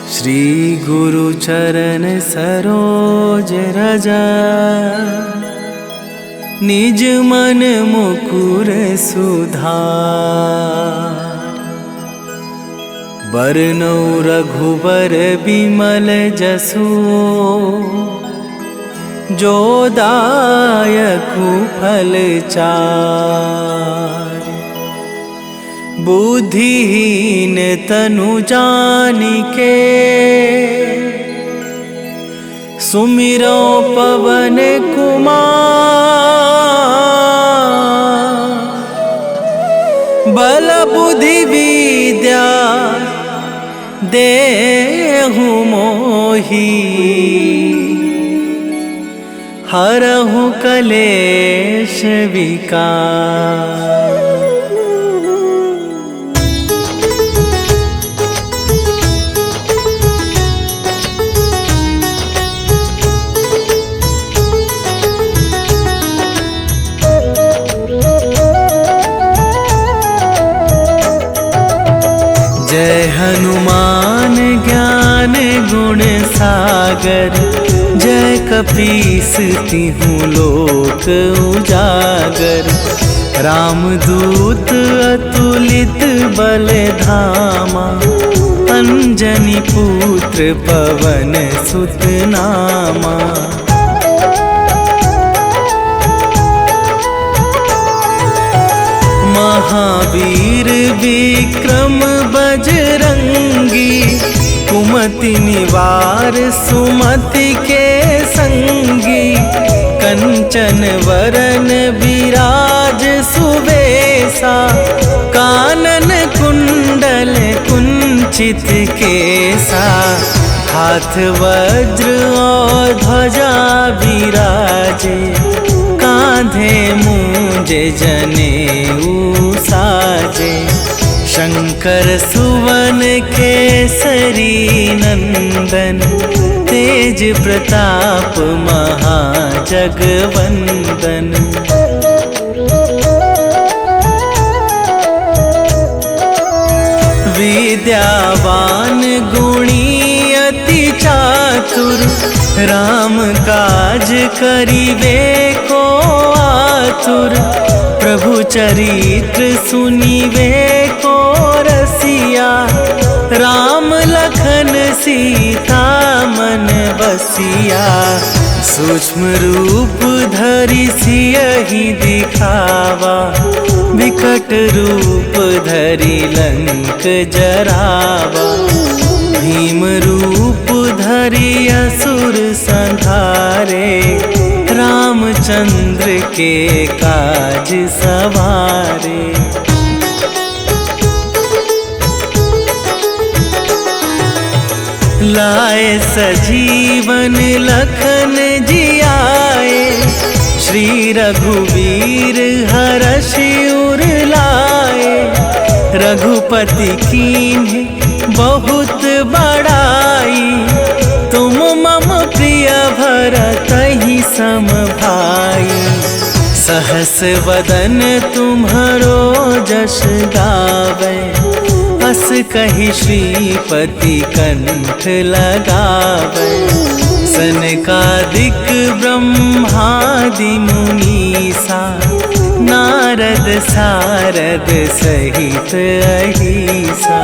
श्री गुरु चरण सरोज रजा, निज मन मुकुर सुधार। बरनौ रघुबर बिमल जसु, जो दायकु फल चार। बुद्धिहीन तनु जानिके, सुमिरो पवन कुमार। बल बुद्धि विद्या देहु मोहि, हरहु कलेश विकार। जय हनुमान ज्ञान गुण सागर, जय कपीस तिहुँ लोक उजागर। रामदूत अतुलित बल धामा, अंजनी पुत्र पवन सुत नामा। महावीर विक्रम बजरंगी, कुमति निवार सुमति के संगी। कंचन वरन विराज सुबेसा, कानन कुंडल कुंचित केसा। हाथ वज्र और ध्वजा विराजे, कांधे मूंजे जनेऊ साजे। शंकर सुवन केसरी नंदन, तेज प्रताप महाजगवंदन। विद्यावान गुणी अति चातुर, राम काज करिबे को आतुर। प्रभु चरित्र सुनिबे को रसिया, राम लखन सीता मन बसिया। सूक्ष्म रूप धरि सियहि दिखावा, विकट रूप धरि लंक जरावा। भीम रूप धरि असुर संहारे, रामचंद्र के काज सवारे। लाए सजीवन लखन जियाए, श्री रघुवीर हरषि उर लाए। रघुपति कीन्हे बहुत बड़ाई, तुम मम प्रिय भरतहि सम भाई। सहस वदन तुम्हरो जस गावे, अस कहि श्रीपति कंठ लगावे। सनकादिक ब्रह्मादि मुनीसा, नारद सारद सहित अहिसा।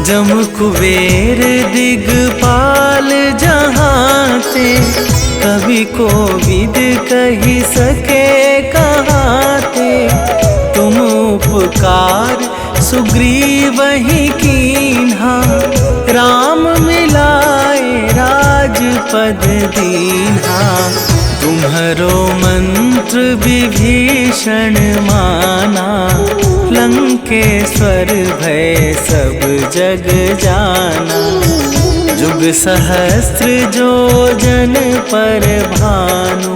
जम कुबेर दिगपाल जहांते, कवि कोविद कहि सके कहाते। तुम उपकार सुग्रीवहि कीन्हा, राम मिलाए राजपद दीन्हा। तुम्हरो मंत्र विभीषण माना, लंकेश्वर भय सब जग जाना। जुग सहस्त्र जो जन पर भानु,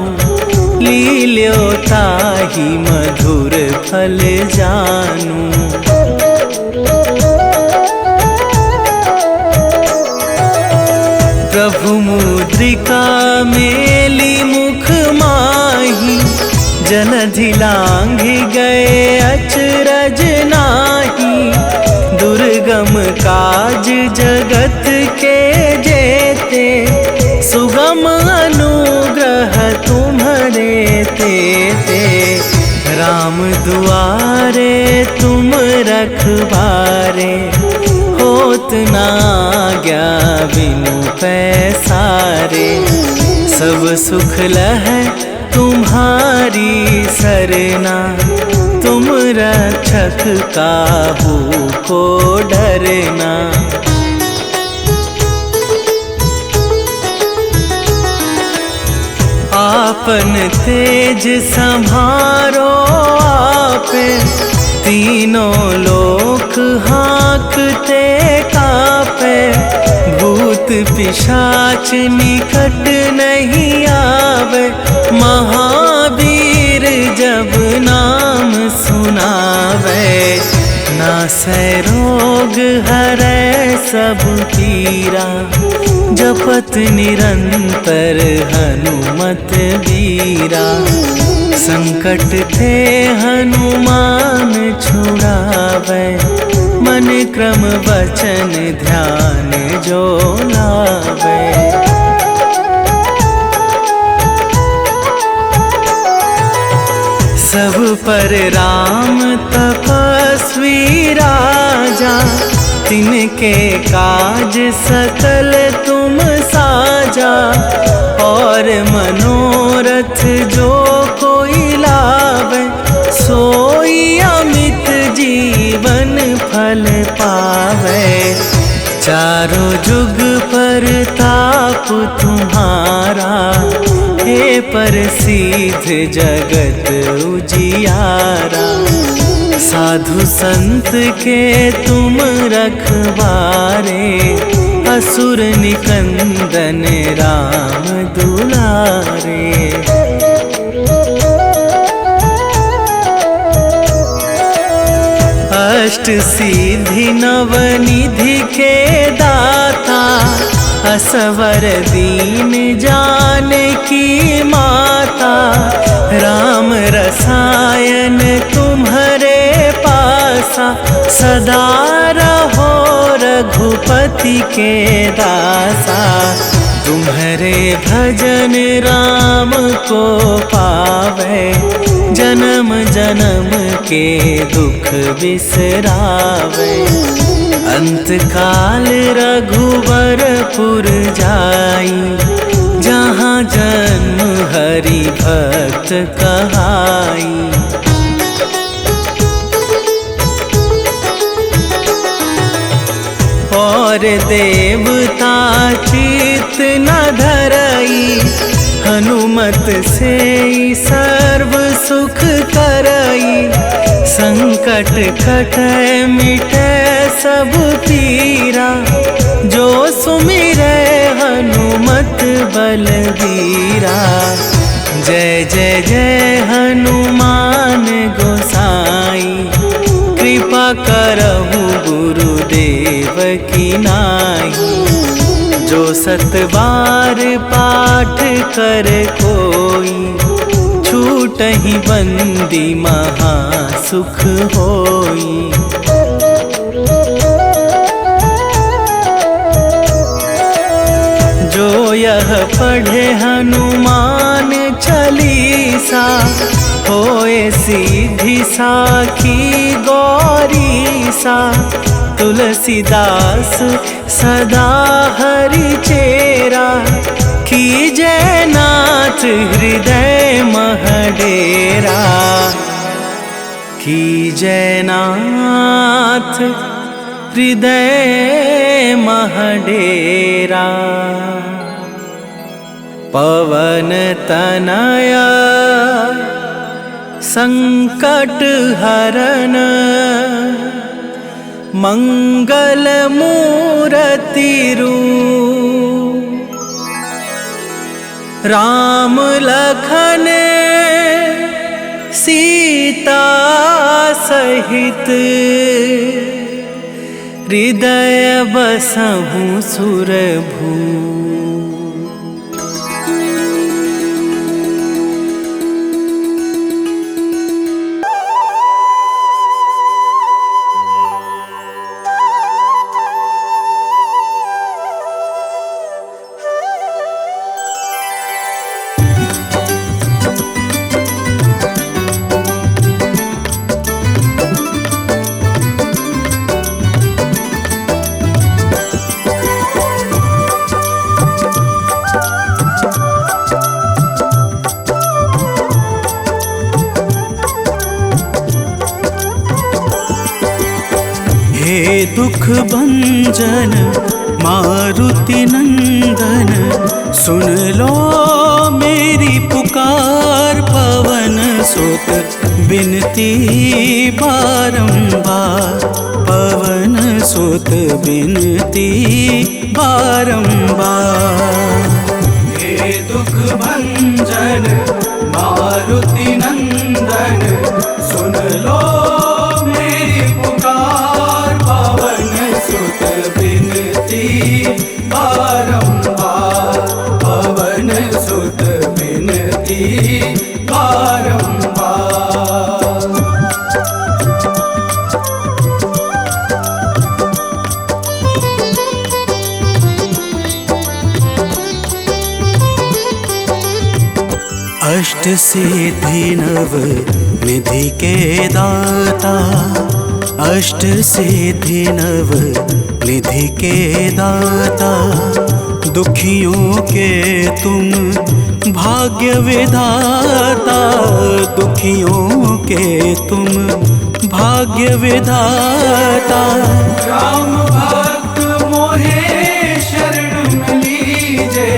लील्यो ताहि मधुर फल जानू। प्रभु मुद्रिका मेली मुख माहि, जनधि लांघि गए अचरज नाही, दुर्गम काज जगत के जेते, सुगम अनुग्रह तुम्हारे तेते। राम दुआरे तुम रखवारे, होत ना आज्ञा बिनु पैसारे। सब सुख लहै तुम्हारी सरना, तुम रक्षक काहू को डरना। आपन तेज संभारो आपे, तीनों लोक हाँकते कापे। भूत पिशाच निकट नहीं आवे, महावीर जब नाम सुनावे। नासै रोग हरै सब पीरा, जपत निरंतर हनुमत बीरा। संकट ते हनुमान छुड़ावे, मन क्रम वचन ध्यान जो लावे। सब पर राम तपस्वी राजा, तिनके काज सकल तुम साजा। और मनोरथ जो कोई लावे, सोई अमित जीवन फल पावे। चारों जुग पर ताप तुम्हारा, हे प्रसिद्ध जगत उजियारा। साधु संत के तुम रखवारे, असुर निकंदन राम दुलारे। अष्ट सिद्धि नवनिधि के दाता, असवर दीन जानकी माता। राम रसायन तुम्हारे पासा, सदा रहो रघुपति के दासा। तुम्हारे भजन राम को पावे, जन्म जन्म के दुख बिसरावे। अंत काल रघुवरपुर जाई, जहाँ जन्म हरि भक्त कहाई। और देवता चित न धरई, हनुमत से सर्व सुख करई। संकट कटै मिटै सब पीरा, जो सुमिरै हनुमत बलबीरा। जय जय जय हनुमान गोसाई, कृपा करहु गुरुदेव की नाई। जो सत बार पाठ कर कोई, छूटहि बंदी महा सुख होई। जो यह पढ़े हनुमान चालीसा, होए सीधी साखी गौरीसा। तुलसीदास सदा हरि चेरा, कीजय नाथ हृदय मह डेरा। कीजय नाथ हृदय मह डेरा। पवन तनया संकट हरन, मंगल मूरति रूप। राम लखन सीता सहित, हृदय बसहु सुरभू। दुख भंजन मारुति नंदन, सुन लो मेरी पुकार। पवन सुत बिनती बारंबार, पवन सुत बिनती बारंबार। हे दुख भंजन मारुति नंदन, सुन लो मेरी पुकार। पवन सुत बिनती बारंबार, पवन सुत बिनती बारंबार। अष्ट सिद्धि नव निधि के दाता, अष्ट सिद्धि नव निधि के दाता। दुखियों के तुम भाग्य विधाता, दुखियों के तुम भाग्य विधाता। राम भक्त मोहे शरण में लीजे,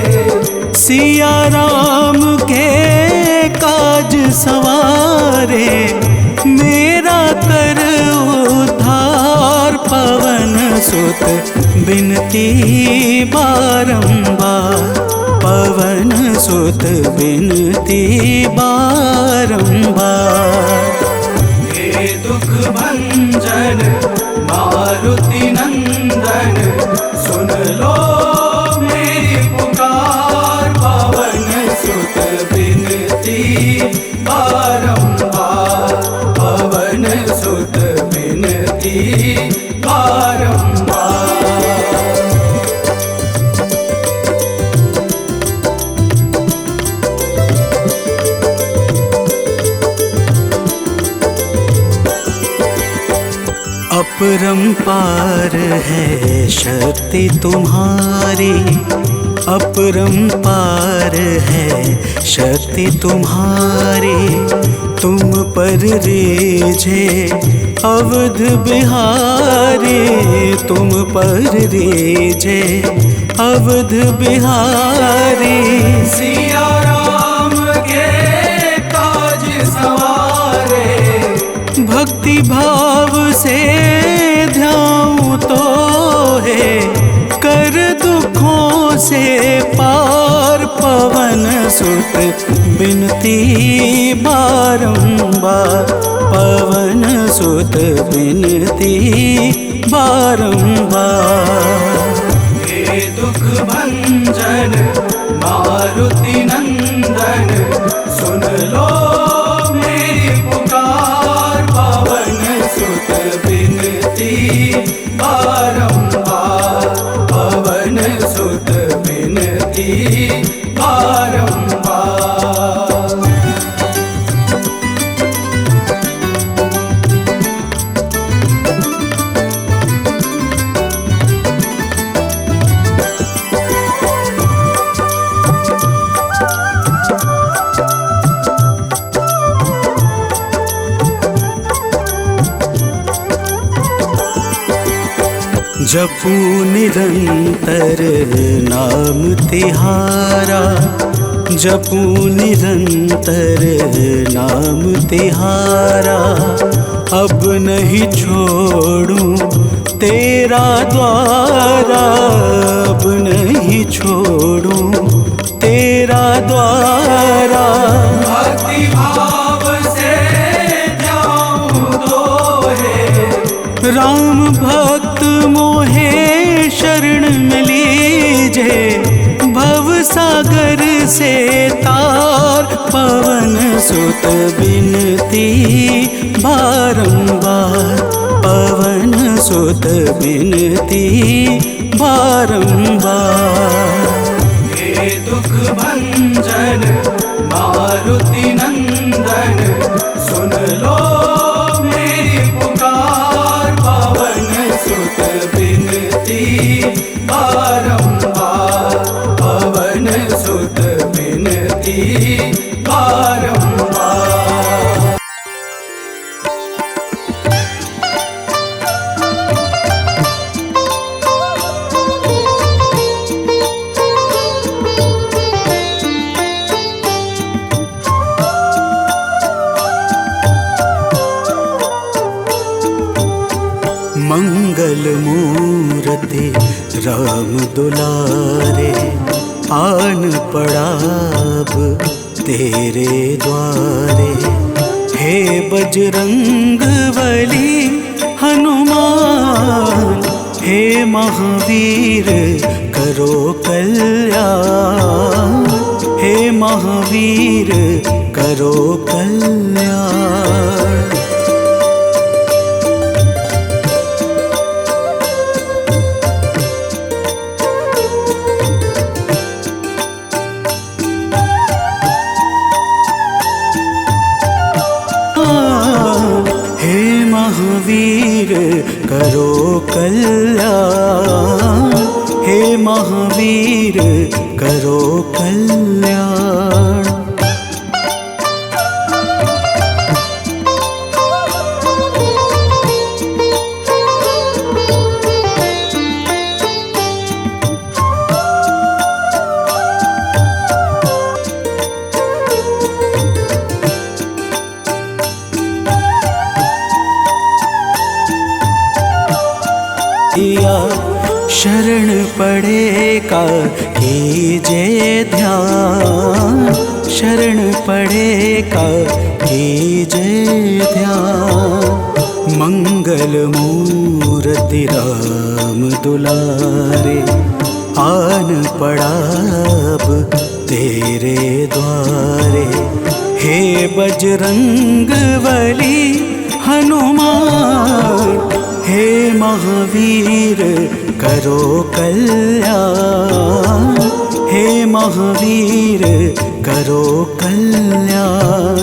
सिया राम के काज सवारे। मेरा कर उद्धार, पवन सुत बिनती बारंबार, पवन सुत बिनती बारंबार। हे दुख भंजन मारुति नंदन, सुन लो मेरी पुकार। पवन सुत बिनती बारंबार, पवन सुत बिनती बारंबार। अपरंपार है शक्ति तुम्हारी, अपरंपार है शक्ति तुम्हारी। तुम पर रीझे अवध बिहारी, तुम पर रीझे अवध बिहारी। सिया राम के काज सवारे, भक्ति भाव से ध्याऊं तो है कर दुखों से पार। पवन सुत बिनती बारंबार, पवन सुत बिनती बारंबार। हे दुख भंजन मारुति नंदन, सुन लो मेरी पुकार। पवन सुत बिनती बारंबार, पवन सुत बिनती बारंबार। जपू निरंतर नाम तिहारा, जपू निरंतर नाम तिहारा। अब नहीं छोड़ूं तेरा द्वारा, अब नहीं छोड़ूं तेरा द्वारा। भक्ति भाव से जाऊं तो है, राम भक्त मोहे शरण में लीजे। भव सागर से तार, पवन सुत बिनती बारंबार, पवन सुत बिनती बारंबार। हे दुख भंजन मारुति नंदन, सुन लो मेरी पुकार। पवन सुत बिनती बारंबार, पवन सुत बिनती बारंबार। मंगल मूर्ति राम दुलारे, आन पड़ाब तेरे द्वारे। हे बजरंग बली हनुमान, हे महावीर करो कल्याण, हे महावीर करो कल्याण। हे महावीर करो कल्याण, हे महावीर करो कल्याण। शरण पड़ेगा कीजिए ध्यान, शरण पड़ेगा कीजिए ध्यान। मंगल मूर्ति राम दुलारे, आन पड़ाब तेरे द्वारे। हे बजरंग बली हनुमान, हे महावीर करो कल्याण, हे महावीर करो कल्याण,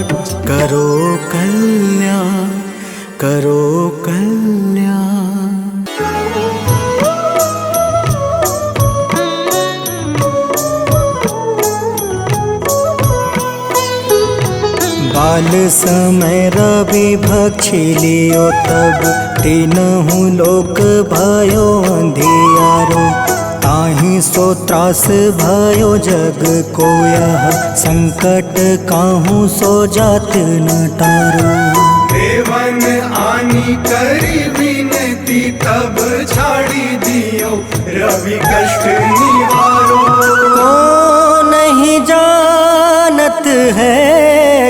करो कल्याण, करो कल्याण। बाल समय रवि भक्षी लियो तब, तीनहु लोक भयो अंधियारो। ताहि सो त्रास भयो जग को यह, संकट काहू सो जात न टारो। देवन आनी करी विनती, तब छाड़ी दियो रवि कष्ट निवारो। को नहीं जानत है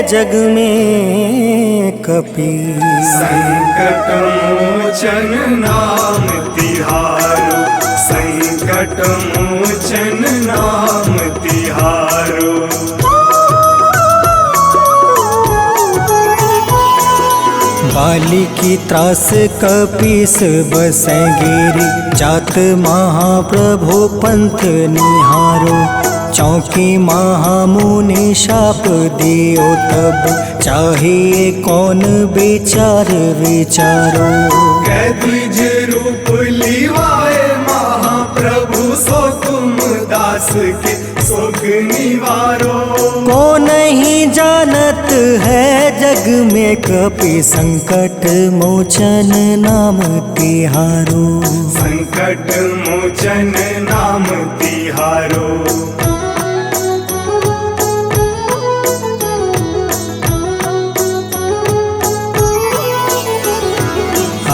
जग में कपीस, संकट मोचन नाम तिहारो, संकट मोचन नाम तिहारो। बाली की त्रास कपीस बसै गिरी, जात महाप्रभु पंथ निहारो। चौकी महामुनि शाप दियो तब, चाहिए कौन विचार विचारो। कैदिज रूप लिवाए महाप्रभु, सो तुम दास के सुख निवारो। को नहीं जानत है जग में कपि, संकट मोचन नाम तिहारो, संकट मोचन नाम तिहारो।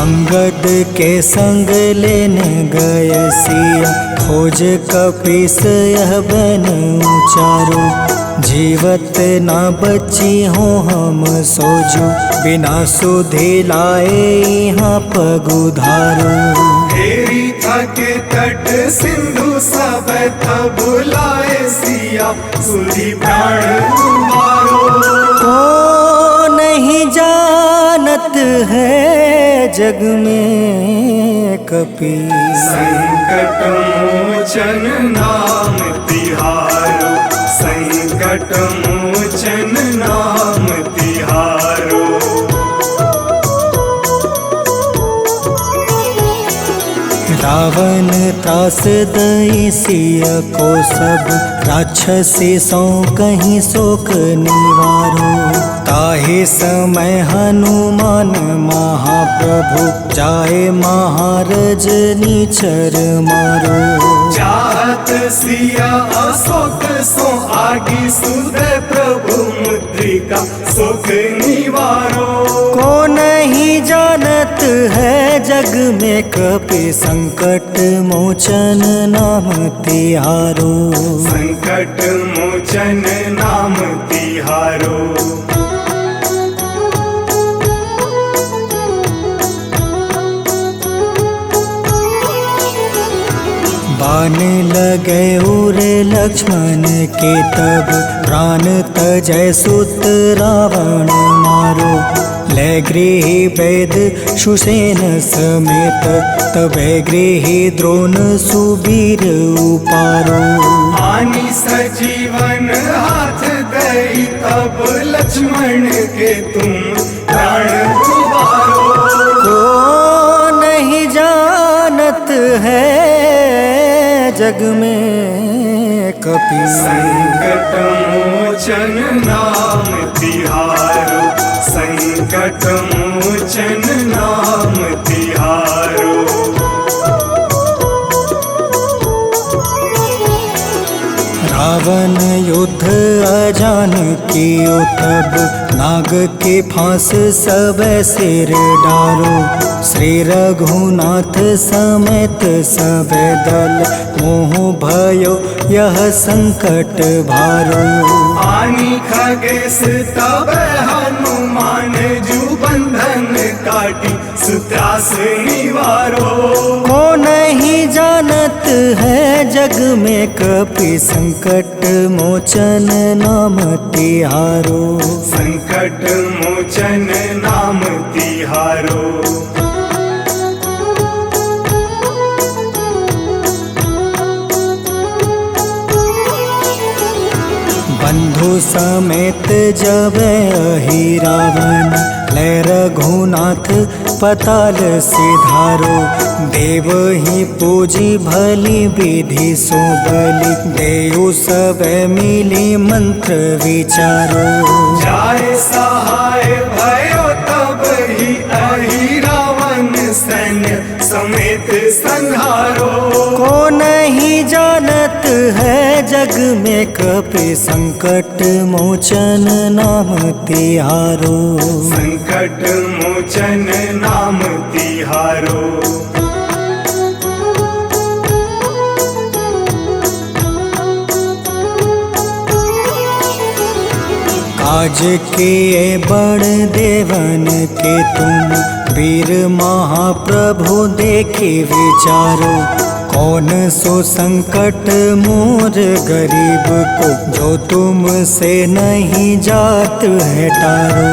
अंगद के संग लेने गए सिया, खोज कपीस यह बन उचारो। जीवत ना बची हो हम सोजो, बिना सुधि लाए यहाँ पगुधारो। तेरी थके तट सिंधु सब तब बुलाए सिया, सुधि प्राण तुम्हारो। को नहीं जानत है जग में कपीस, संकट मोचन नाम तिहारो, संकट मोचन नाम तिहारो। रावण त्रास दई सिया को सब, राक्षसी सो कहीं शोक निवारो। ताहि समय हनुमान महाप्रभु, जाए महारज नीचर मारो। चाहत सिया अशोक सो आगी, सुदय प्रभु मुद्रिका सुख निवारो। को नहीं जानत है जग में कपि संकट मोचन नाम तिहारो। संकट मोचन नाम तिहारो। बाण लगे उर लक्ष्मण के तब प्राण तजय सुत रावण मारो। ले गृही वैद सुसेन समेत तबे गृही द्रोण सुबीर उपारो। आनी सजीवन हाथ दई तब लक्ष्मण के तुम प्राण उबारो। को नहीं जानत है जग में कपि संकट मोचन नाम तिहारो। संकट मोचन नाम तिहारो। रावण युद्ध अजान कियो तब नाग के फांस सब सिर डारो। श्री रघुनाथ समेत सब दल मोह भयो यह संकट भारो। आनी खगेश तब हनुमान जू बंधन काटी सुत्रास निवारो। को नहीं जानत है जग में कपि संकट मोचन नाम तिहारो। संकट मोचन नाम तिहारो। बंधु समेत जब अहि रावण ले रघुनाथ पताल सिधारो। देव ही पूजी भली विधि सो बलि देव सब मिली मंत्र विचारो। जाय सहाय भयो तब ही अहि रावण सैन्य समेत संहारो। को नहीं जानत है जग में कपि संकट मोचन नाम तिहारो। संकट मोचन नाम तिहारो। काज किए बड़ देवन के तुम वीर महाप्रभु देखी विचारो। कौन सो संकट मोर गरीब को जो तुमसे नहीं जात है टारो।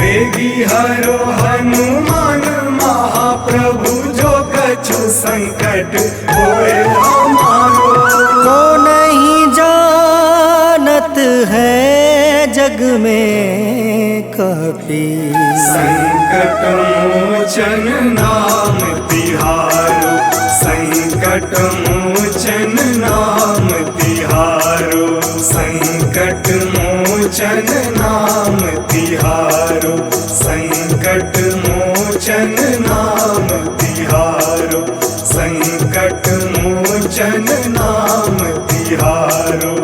वेगी हरो हनुमान महाप्रभु जो कछु संकट होए हमारो। को नहीं जानत है जग में कपि संकट मोचन नाम तिहारो। संकट मोचन नाम तिहारो। संकट मोचन नाम तिहारो। संकट मोचन नाम तिहारो। संकट मोचन नाम तिहारो।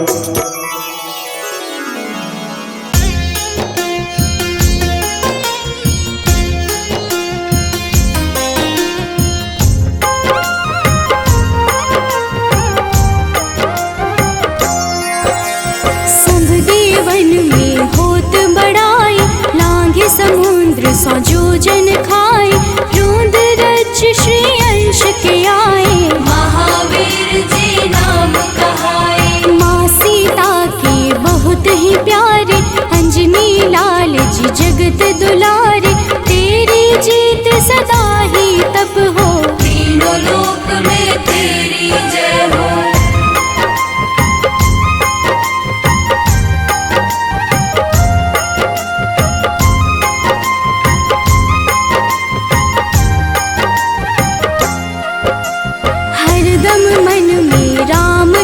समुद्र सौ जोजन खाए रोंद रच श्री अंश के आए। महावीर जी नाम कहाए। माँ सीता के बहुत ही प्यारे अंजनी लाल जी जगत दुलारे। तेरी जीत सदा ही तब हो तीनों लोक में तेरी जय हो।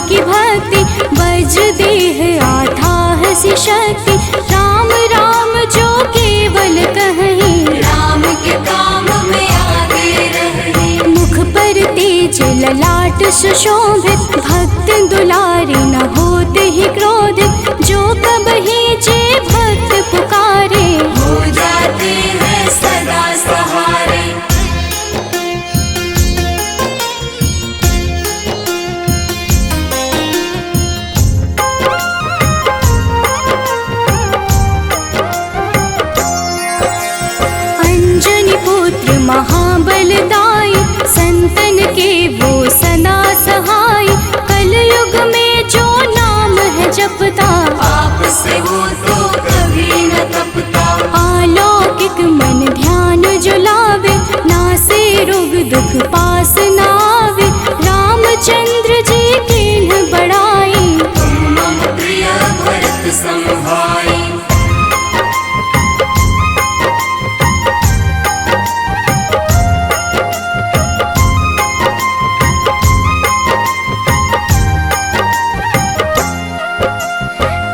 की भक्ति वज्र देह आठाह सी शक्ति। राम राम जो केवल कहीं राम के काम में आगे रहे। मुख पर तेज ललाट सुशोभित भक्त दुलारे न होते ही क्रोधित। जो कब ही जे भक्त पुकारे हो जाते हैं सदा सहारे। से वो तो कभी न तपता। अलौकिक मन ध्यान जो लावे, नासे रोग दुख पास न आवे। रामचंद्र जी किन्ह बड़ाई, तुम मम प्रिय भरत सम भाई।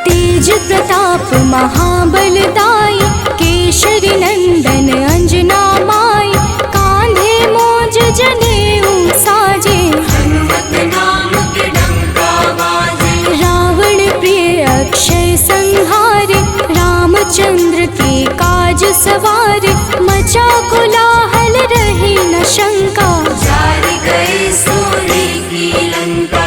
तेज प्रताप महाबलदाई, केशरी नंदन अंजना माई। कांधे मोज जनेऊ साजे, हनुमत नाम के डंका बाजे। रावण प्रिय अक्षय संहारे, रामचंद्र के काज सवारे। मचा कोलाहल रही न शंका, जार गए सूर्य की लंका।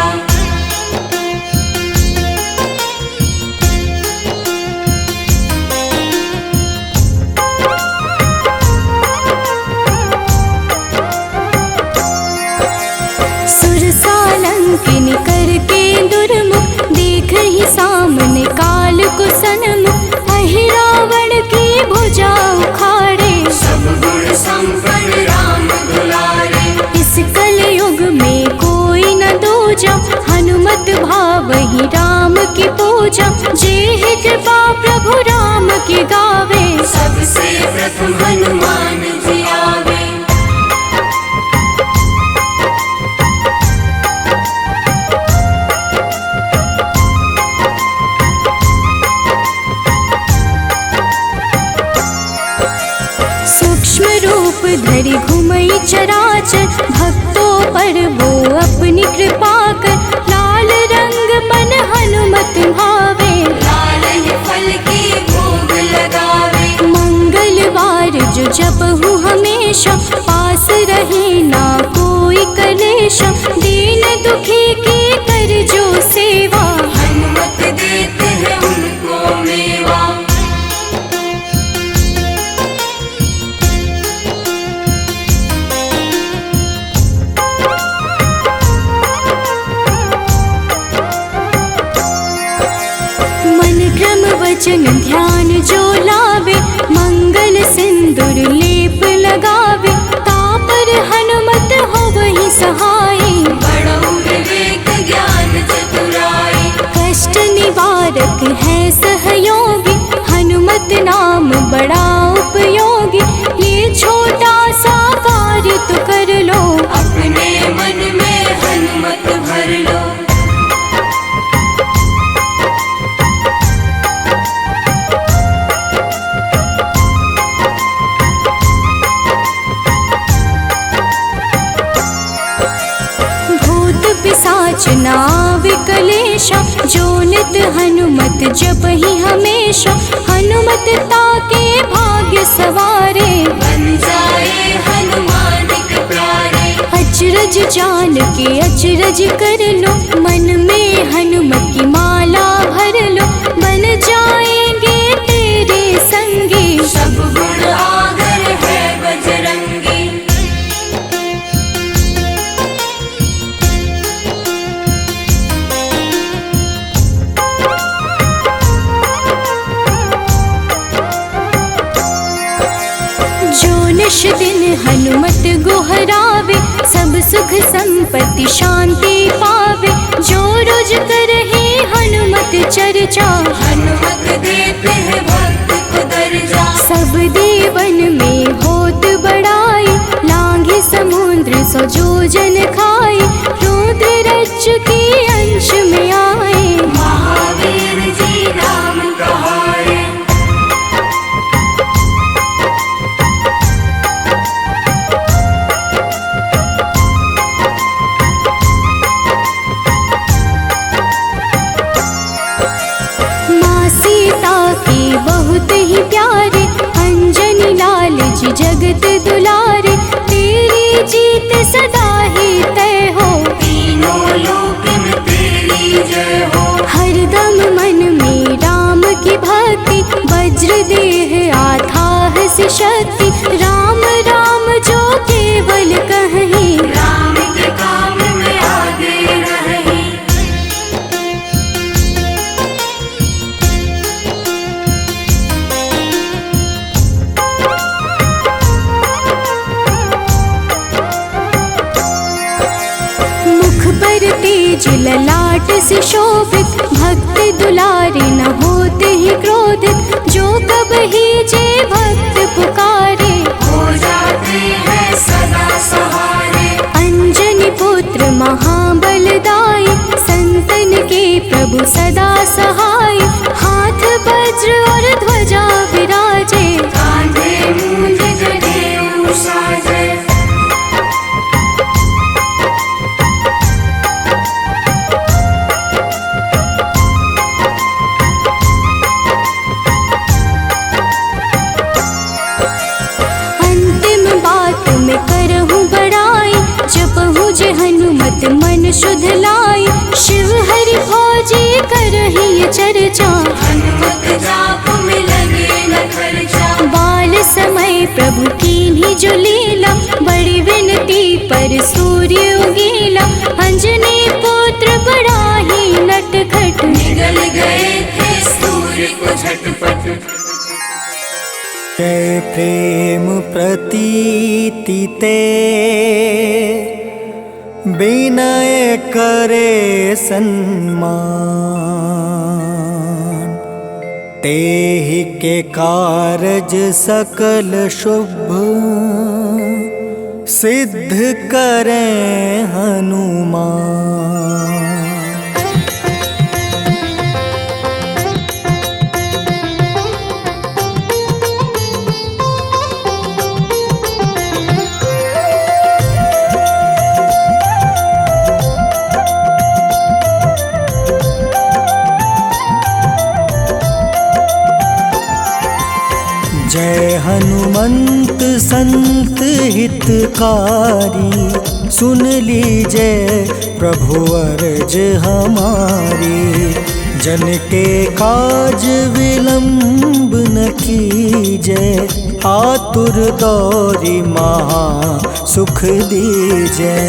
सालंकिनी करके दुर्मुख, देख ही सामने काल को सन्मुख। अहि रावण की भुजा उखाड़े, सब गुण संपन्न राम दुलारे। इस कलयुग में कोई न दूजा, हनुमत भावहि राम की पूजा। जेहि कृपा प्रभु राम की गावे, सबसे प्रथम हनुमान जी आवे। सूक्ष्म रूप धरि घुमई चराचर, भक्तों पर वो अपनी कृपा कर। लाल रंग मन हनुमत भावे, लाल ही फल की भोग लगावे। मंगलवार जो जपहु हमेशा, पास रहे ना कोई कलेशा। दीन दुखी की कर जो सेवा, हनुमत देते हैं उनको मेवा। वचन ध्यान जो लावे, मंगल सिंदूर लेप लगावे। तापर हनुमत हो वही सहाय, बड़ो विवेक ज्ञान चतुराई। कष्ट निवारक है सहयोगी, हनुमत नाम बड़ा उपयोगी। ये छोटा सा कार्य तो कर लो, अपने मन में हनुमत भर लो। पिशाच नाव कलेशा, जो नित हनुमत जपहि हमेशा। हनुमत ताके भाग्य सवारे, बन जाए हनुमान के प्यारे। अचरज जान के अचरज कर लो, मन में हनुमत की माला भर लो। बन जाएंगे तेरे संगी, सब गुण आगर है बजरंगी। निश दिन हनुमत गोहरावे, सब सुख संपत्ति शांति पावे। जो रोज करहे हनुमत चर्चा, हनुमत देते हैं भक्त को दर्जा। सब देवन में होत बड़ाई, लांघे समुद्र सौ जोजन खाए। रुद्र रज के अंश में आए, महावीर जी राम कहाए। बहुत ही प्यारे, अंजनी लाल जी जगत दुलारे। तेरी जीत सदा ही तय हो, ललाट से शोभित, भक्त दुलारे न होते ही क्रोधित। जो कब ही जे भक्त पुकारे, हो जाते हैं सदा सहारे। अंजनी पुत्र महाबलदाई, संतन के प्रभु सदा सहाय। हाथ वज्र और ध्वजा विराजे, कांधे मूंज जनेऊ साजे। अंतिम बात में करहूँ बड़ाई, जपहूँ जे हनुमत मन शुद्ध लाई। शिव हरि फौजी करही चर्चा, हनुमत जाप में लगे न खर्चा। बाल समय प्रभु कीन्ही जो लीला, बड़ी विनती पर सूर्य उगीला। अंजनी पुत्र बड़ा ही नटखट, निगल गए थे सूर्य को झटपट। जय प्रेम प्रतीति ते, विनय करे सन्मान। तेहि के कारज सकल शुभ, सिद्ध करें हनुमान। जय हनुमंत संत हितकारी, सुन लीजय प्रभु अर्ज हमारी। जन के काज विलंब न कीजय, आतुर दौरी महा सुख दीजय।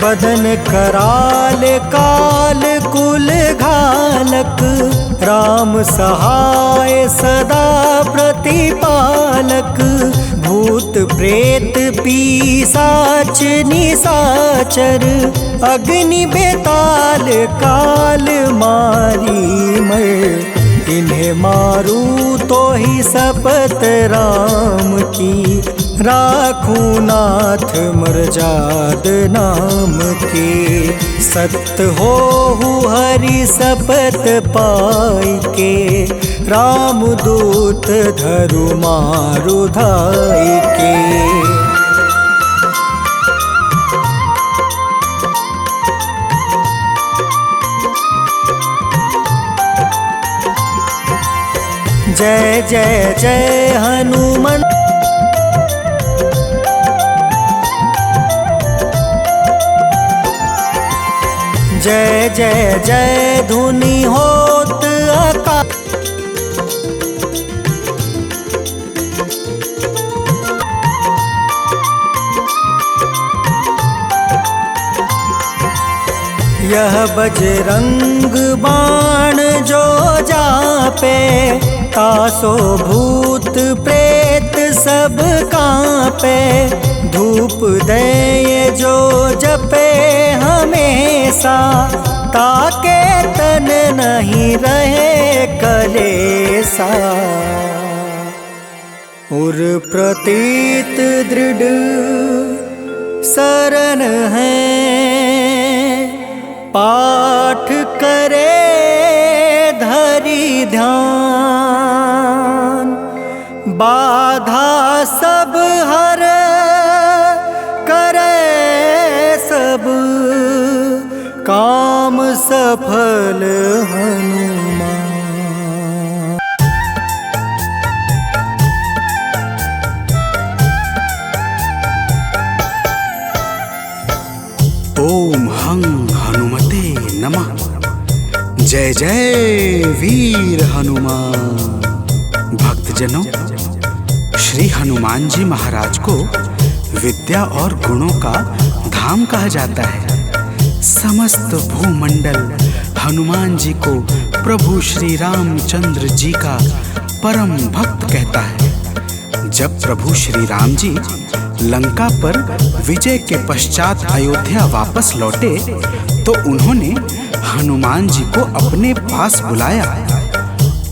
बदन कराल काल कुल घालक, राम सहाय सदा प्रतिपालक। भूत प्रेत पिशाच निशाचर, अग्नि बेताल काल मारी मर। इन्हें मारू तो ही शपथ राम की, राखूं नाथ मर्जाद नाम की। सत्य हो हरि शपथ पाई के, राम दूत धरु मारु धाई के। जय जय जय हनुमान। जय जय जय धुनि होत आकाश। यह बजरंग बाण जो जापे, तासो भूत प्रेत सब कांपे। धूप दे जो जपे हमेशा, ताके तन नहीं रहे कलेसा। उर प्रतीत दृढ़ शरण है, पाठ करे धरि ध्यान। बाधा सब हर करे सब, काम सफल हनुमान। ओम हं हनुमते नमः। जय जय वीर हनुमान। भक्तजनों, श्री हनुमान जी महाराज को विद्या और गुणों का धाम कहा जाता है। समस्त भूमंडल हनुमान जी को प्रभु श्री रामचंद्र जी का परम भक्त कहता है। जब प्रभु श्री राम जी लंका पर विजय के पश्चात अयोध्या वापस लौटे तो उन्होंने हनुमान जी को अपने पास बुलाया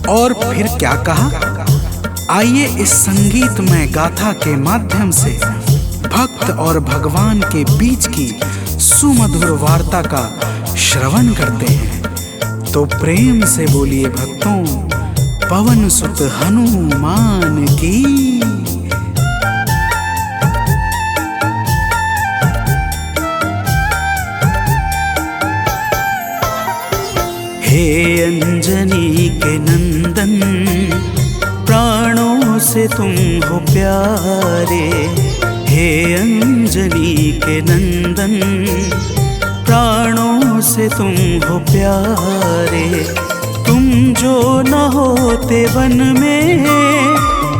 और फिर क्या कहा, आइए इस संगीतमय गाथा के माध्यम से भक्त और भगवान के बीच की सुमधुर वार्ता का श्रवण करते हैं। तो प्रेम से बोलिए भक्तों, पवन सुत हनुमान की। हे अंजनी के नंदन, प्राणों से तुम हो प्यारे। हे अंजनी के नंदन, प्राणों से तुम हो प्यारे। तुम जो न होते वन में,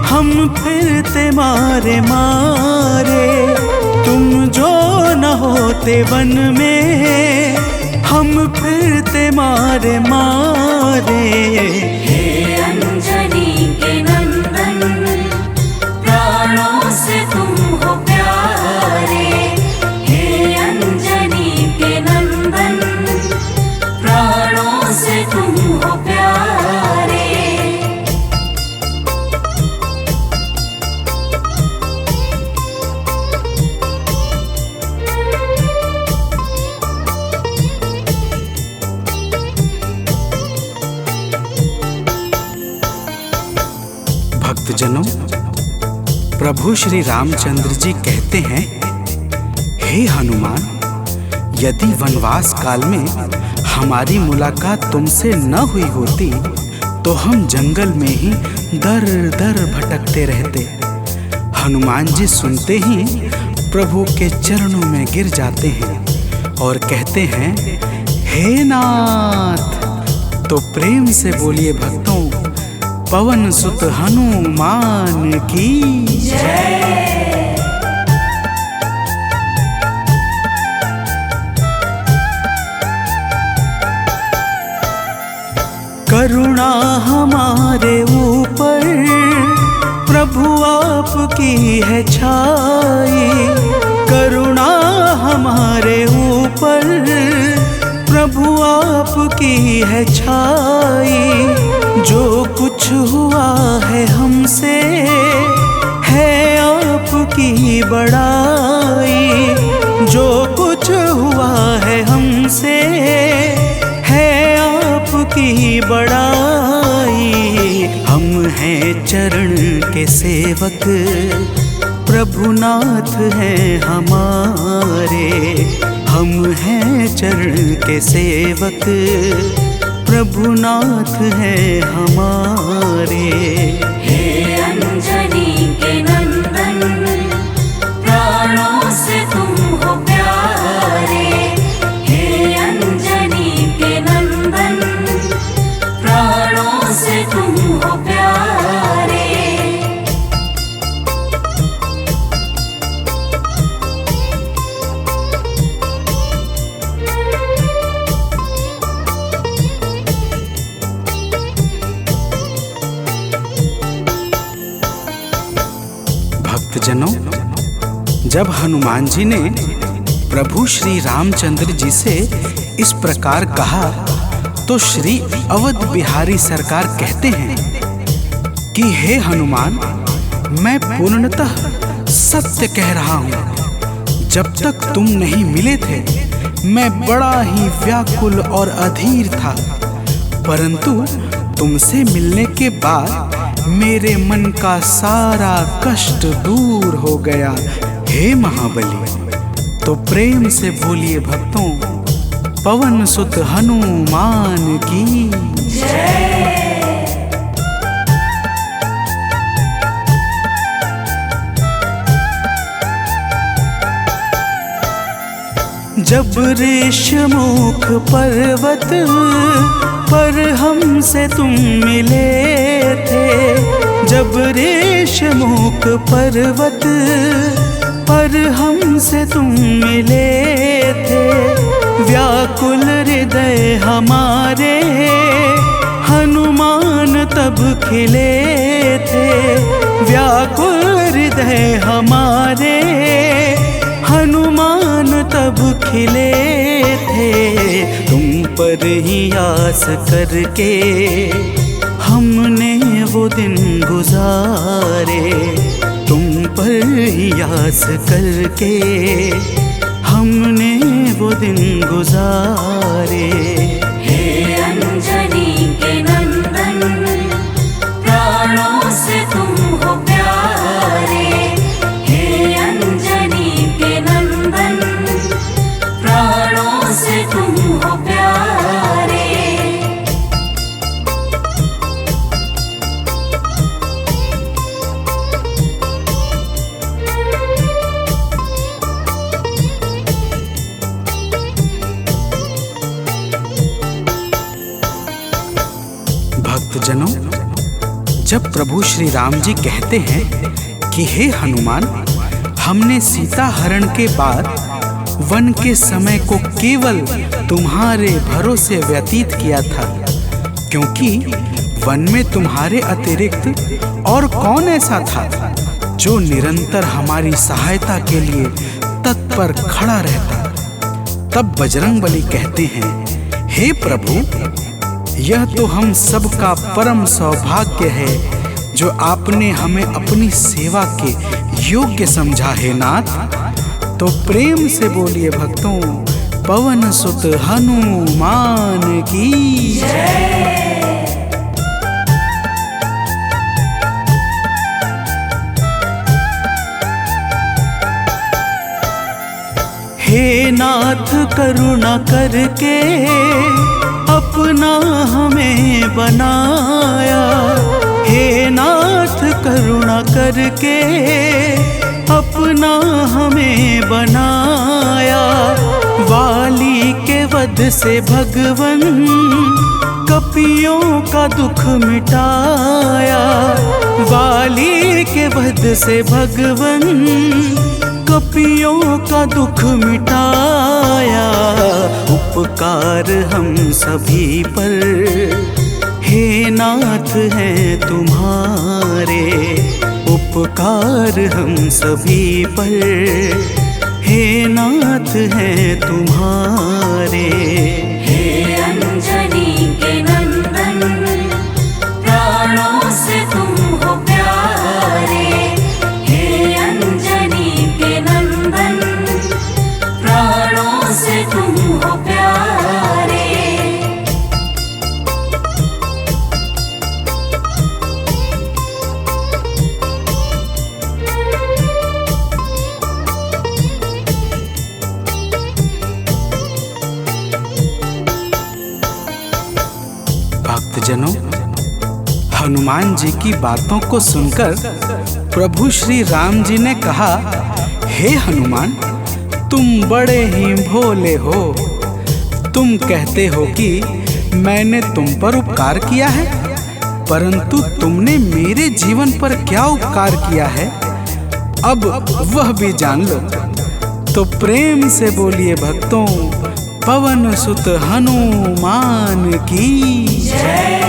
हम फिरते मारे मारे। तुम जो न होते वन में, हम फिरते मारे मारे। हे अंजनी के नंदन, प्राणों से तुम हो प्यारे। हे अंजनी के नंदन, प्राणों से तुम हो प्यारे। भक्तजनों, प्रभु श्री रामचंद्र जी कहते हैं, हे हनुमान, यदि वनवास काल में हमारी मुलाकात तुमसे न हुई होती तो हम जंगल में ही दर दर भटकते रहते। हनुमान जी सुनते ही प्रभु के चरणों में गिर जाते हैं और कहते हैं, हे नाथ। तो प्रेम से बोलिए भक्तों, पवन सुत हनुमान की जय। करुणा हमारे ऊपर प्रभु आपकी है छाई। करुणा हमारे ऊपर प्रभु आपकी है छाई। जो कुछ हुआ है हमसे है आपकी बड़ाई। जो कुछ हुआ है हमसे है आपकी बड़ाई। हम हैं चरण के सेवक, प्रभुनाथ हैं हमारे। हम हैं चरण के सेवक, प्रभुनाथ हैं हमारे। हे अंजनी के नंदन, प्राणों से तुम हो प्यारे। हे अंजनी के नंदन, प्राणों से तुम हो प्यारे। भक्तजनों, जब हनुमान जी ने प्रभु श्री रामचंद्र जी से इस प्रकार कहा तो श्री अवध बिहारी सरकार कहते हैं कि हे हनुमान, मैं पूर्णतः सत्य कह रहा हूँ। जब तक तुम नहीं मिले थे मैं बड़ा ही व्याकुल और अधीर था, परंतु तुमसे मिलने के बाद मेरे मन का सारा कष्ट दूर हो गया। हे महाबली, तो प्रेम से बोलिए भक्तों, पवन सुत हनुमान की जय। जब ऋषमुख पर्वत पर हमसे तुम मिले थे जब रेशमुख पर्वत पर हमसे तुम मिले थे। व्याकुल हृदय हमारे हनुमान तब खिले थे। व्याकुल हृदय हमारे हनुमान तब खिले थे। तुम पर ही आस करके हमने वो दिन गुजारे। तुम पर ही आस करके हमने वो दिन गुजारे। हे अंजनी के नंदन, प्राणों से तुम हो प्यारे। हे अंजनी के नंदन, प्राणों से तुम हो प्यारे। भक्तजनों, जब प्रभु श्री राम जी कहते हैं कि हे हनुमान, हमने सीता हरण के बाद वन के समय को केवल तुम्हारे भरोसे व्यतीत किया था, क्योंकि वन में तुम्हारे अतिरिक्त और कौन ऐसा था जो निरंतर हमारी सहायता के लिए तत्पर खड़ा रहता। तब बजरंगबली कहते हैं, हे प्रभु, यह तो हम सबका परम सौभाग्य है जो आपने हमें अपनी सेवा के योग्य समझा है नाथ। तो प्रेम से बोलिए भक्तों, पवन सुत हनुमान की जय। हे नाथ करुणा करके अपना हमें बनाया। हे नाथ करुणा करके अपना हमें बनाया। वाली के वध से भगवन कपियों का दुख मिटाया। वाली के वध से भगवन कपियों का दुख मिटाया। उपकार हम सभी पर हे नाथ हैं तुम्हारे। उपकार हम सभी पर हे नाथ हैं तुम्हारे। हे अंजनी के नंदन, प्राणों से तुम हो प्यारे। हे अंजनी के नंदन, प्राणों से तुम हो प्यारे। भक्तजनों, हनुमान जी की बातों को सुनकर प्रभु श्री राम जी ने कहा, हे हनुमान, तुम बड़े ही भोले हो। तुम कहते हो कि मैंने तुम पर उपकार किया है, परंतु तुमने मेरे जीवन पर क्या उपकार किया है, अब वह भी जान लो। तो प्रेम से बोलिए भक्तों, पवन सुत हनुमान की जय।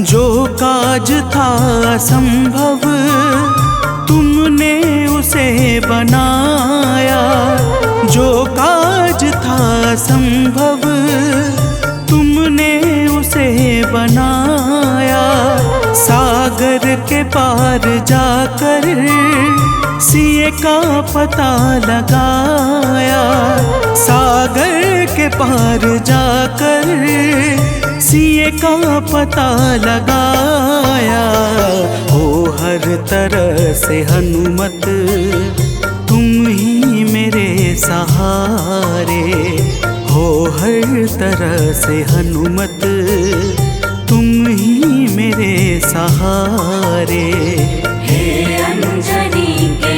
जो काज था असंभव तुमने उसे बनाया। जो काज था असंभव तुमने उसे बनाया। सागर के पार जाकर सिए का पता लगाया। सागर के पार जाकर सिए का पता लगाया। हो हर तरह से हनुमत तुम ही मेरे सहारे। हो हर तरह से हनुमत तुम ही मेरे सहारे। हे अंजनी के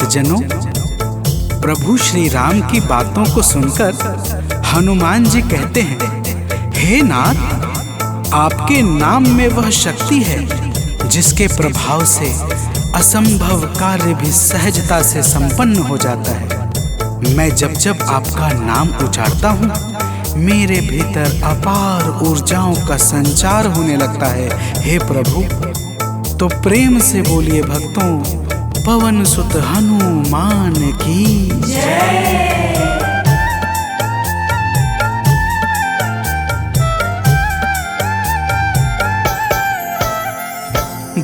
भक्तजनों, प्रभु श्री राम की बातों को सुनकर हनुमान जी कहते हैं, हे नाथ, आपके नाम में वह शक्ति है जिसके प्रभाव से असंभव कार्य भी सहजता से संपन्न हो जाता है। मैं जब जब आपका नाम उचारता हूँ, मेरे भीतर अपार ऊर्जाओं का संचार होने लगता है। हे प्रभु, तो प्रेम से बोलिए भक्तों, पवन सुत हनुमान की जय।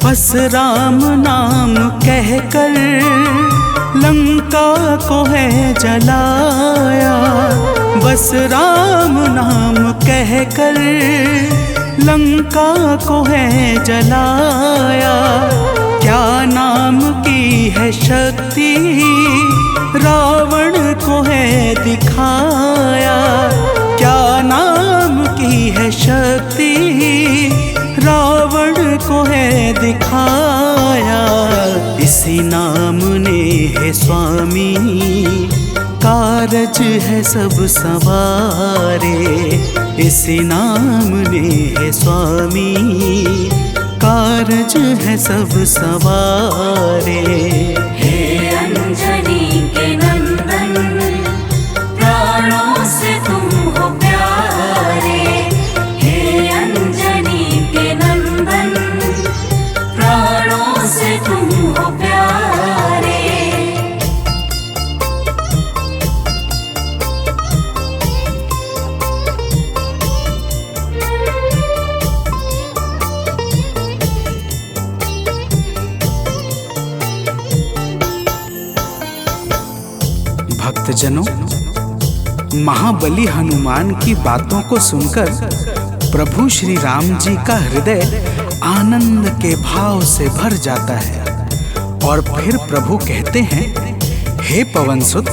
बस राम नाम कहकर लंका को है जलाया, बस राम नाम कहकर लंका को है जलाया। क्या नाम की है शक्ति रावण को है दिखाया, क्या नाम की है शक्ति रावण को है दिखाया। इसी नाम ने है स्वामी कारज है सब सवारे, इसी नाम ने है स्वामी कारज है सब सवारे। हे अंजनी के नंदन, प्राणों से तुम हो प्यारे। हे अंजनी के नंदन, प्राणों से तुम हो प्यारे। भक्तजनों, महाबली हनुमान की बातों को सुनकर प्रभु श्री राम जी का हृदय आनंद के भाव से भर जाता है और फिर प्रभु कहते हैं, हे पवनसुत,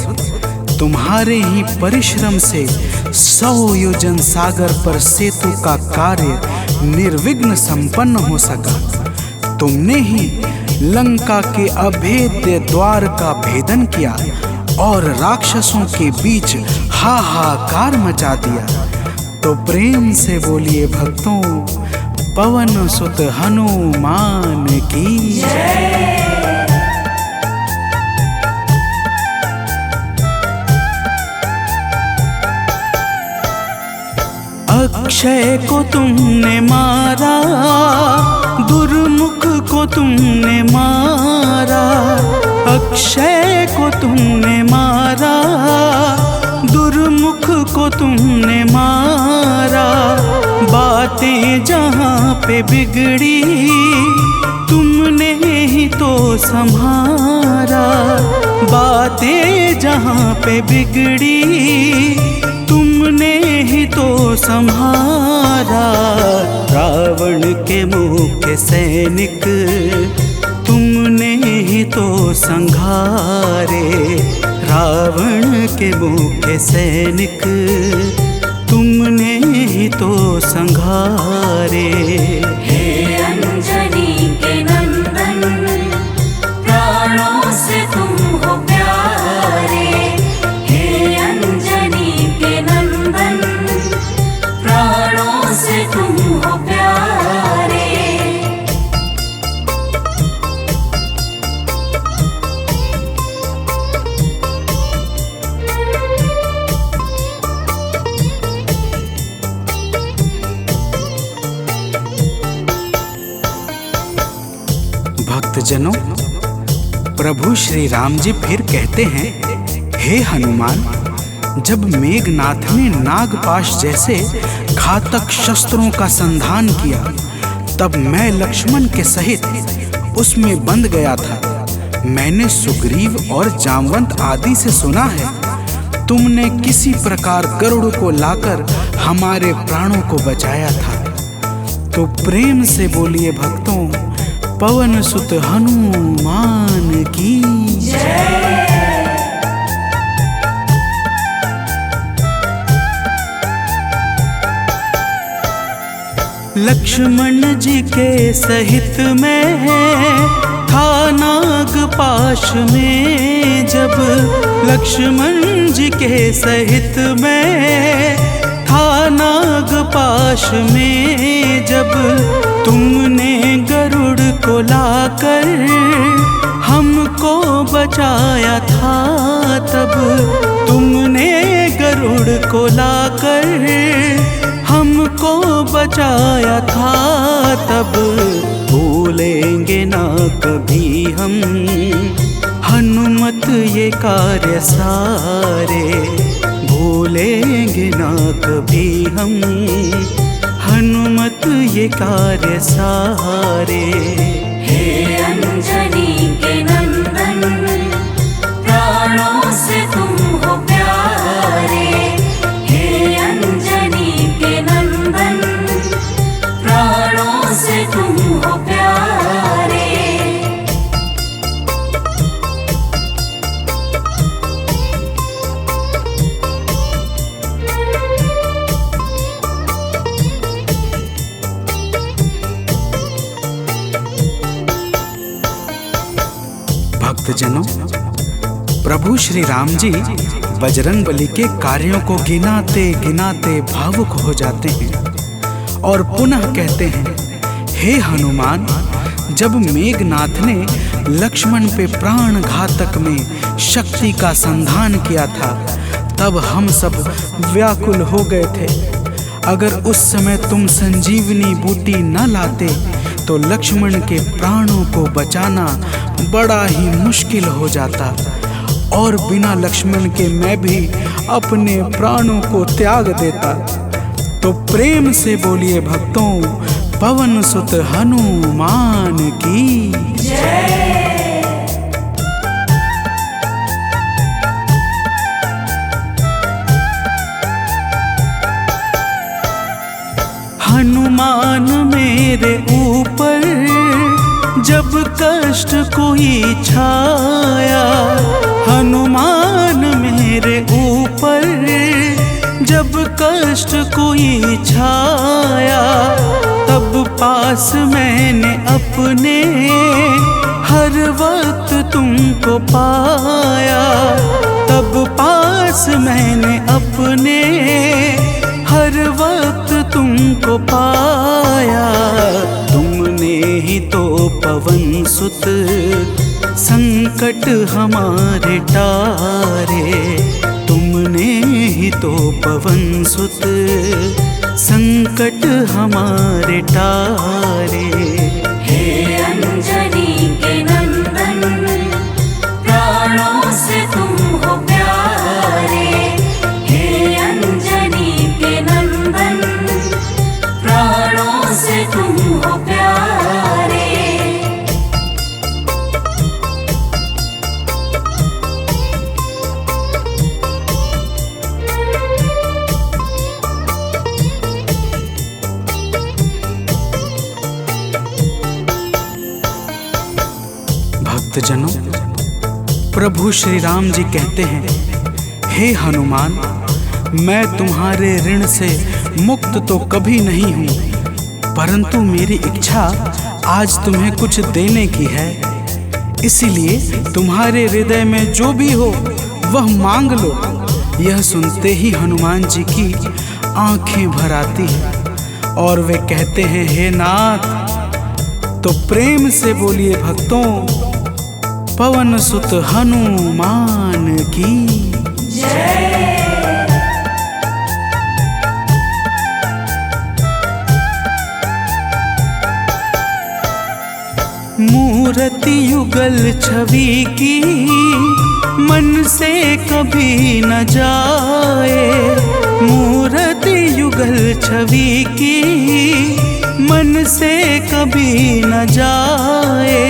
तुम्हारे ही परिश्रम से 100 योजन सागर पर सेतु का कार्य निर्विघ्न संपन्न हो सका। तुमने ही लंका के अभेद्य द्वार का भेदन किया और राक्षसों के बीच हाहाकार मचा दिया। तो प्रेम से बोलिए भक्तों, पवन सुत हनुमान की जय। अक्षय को तुमने मारा, दुर्मुख को तुमने मारा, अक्षय को तुमने मारा, दुर्मुख को तुमने मारा। बातें जहाँ पे बिगड़ी तुमने ही तो संहारा, बातें जहाँ पे बिगड़ी तुमने ही तो संहारा। रावण के मुख्य सैनिक तुमने ही तो संघारे, रावण के मुख्य सैनिक तुमने ही तो संघारे। हे अंजनी के नंदन, प्राणों से तुम हो प्यारे। हे अंजनी के नंदन, प्राणों से तुम हो प्यारे। भक्तजनों, प्रभु श्री राम जी फिर कहते हैं, हे हनुमान, जब मेघनाथ ने नागपाश जैसे घातक शस्त्रों का संधान किया, तब मैं लक्ष्मण के सहित उसमें बंध गया था। मैंने सुग्रीव और जामवंत आदि से सुना है, तुमने किसी प्रकार गरुड़ को लाकर हमारे प्राणों को बचाया था। तो प्रेम से बोलिए भक्तों, पवन सुत हनुमान की जय। लक्ष्मण जी के सहित में था नागपाश में जब, लक्ष्मण जी के सहित में था नागपाश में जब, तुमने गरुड़ को लाकर हमको बचाया था तब, तुमने गरुड़ को लाकर हमको बचाया था तब। भूलेंगे ना कभी हम हनुमत ये कार्य सारे, भूलेंगे ना कभी हम हनुमत ये कार्य सारे। हे अंजनी के नंदन, प्राणों से तुम हो प्यारे। हे अंजनी के नंदन, प्राणों से तुम हो प्यारे। भक्तजनों, प्रभु श्री राम जी बजरंगबली के कार्यों को गिनाते गिनाते भावुक हो जाते हैं और पुनः कहते हैं, हे हनुमान, जब मेघनाथ ने लक्ष्मण पे प्राण घातक में शक्ति का संधान किया था तब हम सब व्याकुल हो गए थे। अगर उस समय तुम संजीवनी बूटी न लाते तो लक्ष्मण के प्राणों को बचाना बड़ा ही मुश्किल हो जाता और बिना लक्ष्मण के मैं भी अपने प्राणों को त्याग देता। तो प्रेम से बोलिए भक्तों, पवन सुत हनुमान की जय। हनुमान मेरे ऊपर जब कष्ट कोई छाया, हनुमान मेरे ऊपर जब कष्ट कोई छाया, तब पास मैंने अपने हर वक्त तुमको पाया, तब पास मैंने अपने हर वक्त तुमको पाया। तुमने ही तो पवन सुत संकट हमारे टारे, तुमने ही तो पवन सुत संकट हमारे टारे। हे अंजनी के नंदन, प्राणों से तुम हो प्यारे। हे अंजनी के नंदन, प्राणों से तुम हो प्यारे। भक्तजनों, प्रभु श्री राम जी कहते हैं, हे हनुमान, मैं तुम्हारे ऋण से मुक्त तो कभी नहीं हूँ, परंतु मेरी इच्छा आज तुम्हें कुछ देने की है। इसीलिए तुम्हारे हृदय में जो भी हो वह मांग लो। यह सुनते ही हनुमान जी की आंखें भर आती हैं और वे कहते हैं, हे नाथ। तो प्रेम से बोलिए भक्तों, पवन सुत हनुमान की जय। मूर्ति युगल छवि की मन से कभी न जाए, मूर्ति युगल छवि की मन से कभी न जाए।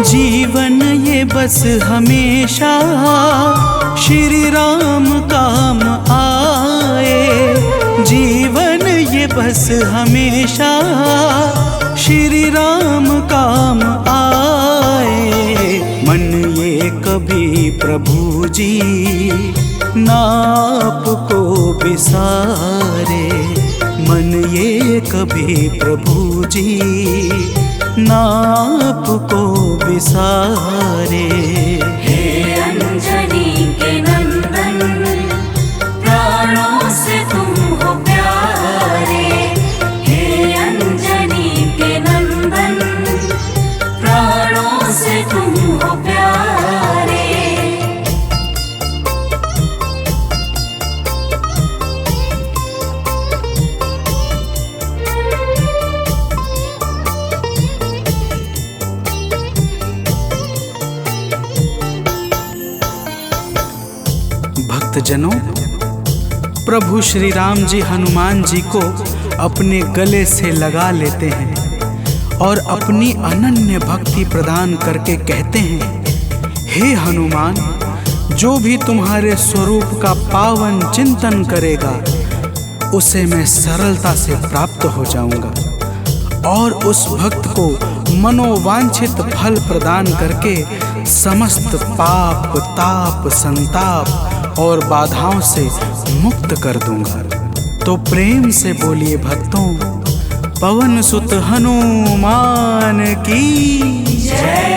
जीवन ये बस हमेशा श्री राम काम आए, जीवन ये बस हमेशा श्री राम काम आए। मन ये कभी प्रभु जी नाप को बिसारे, मन ये कभी प्रभु जी नाप को विसारे। हे अंजनी के नंदन, प्राणों से तुम हो प्यारे। हे अंजनी के नंदन, प्राणों से तुम हो प्यारे। भक्तजनों, प्रभु श्री राम जी हनुमान जी को अपने गले से लगा लेते हैं और अपनी अनन्य भक्ति प्रदान करके कहते हैं, हे हनुमान, जो भी तुम्हारे स्वरूप का पावन चिंतन करेगा उसे मैं सरलता से प्राप्त हो जाऊंगा और उस भक्त को मनोवांछित फल प्रदान करके समस्त पाप, ताप, संताप और बाधाओं से मुक्त कर दूंगा। तो प्रेम से बोलिए भक्तों, पवन सुत हनुमान की जय।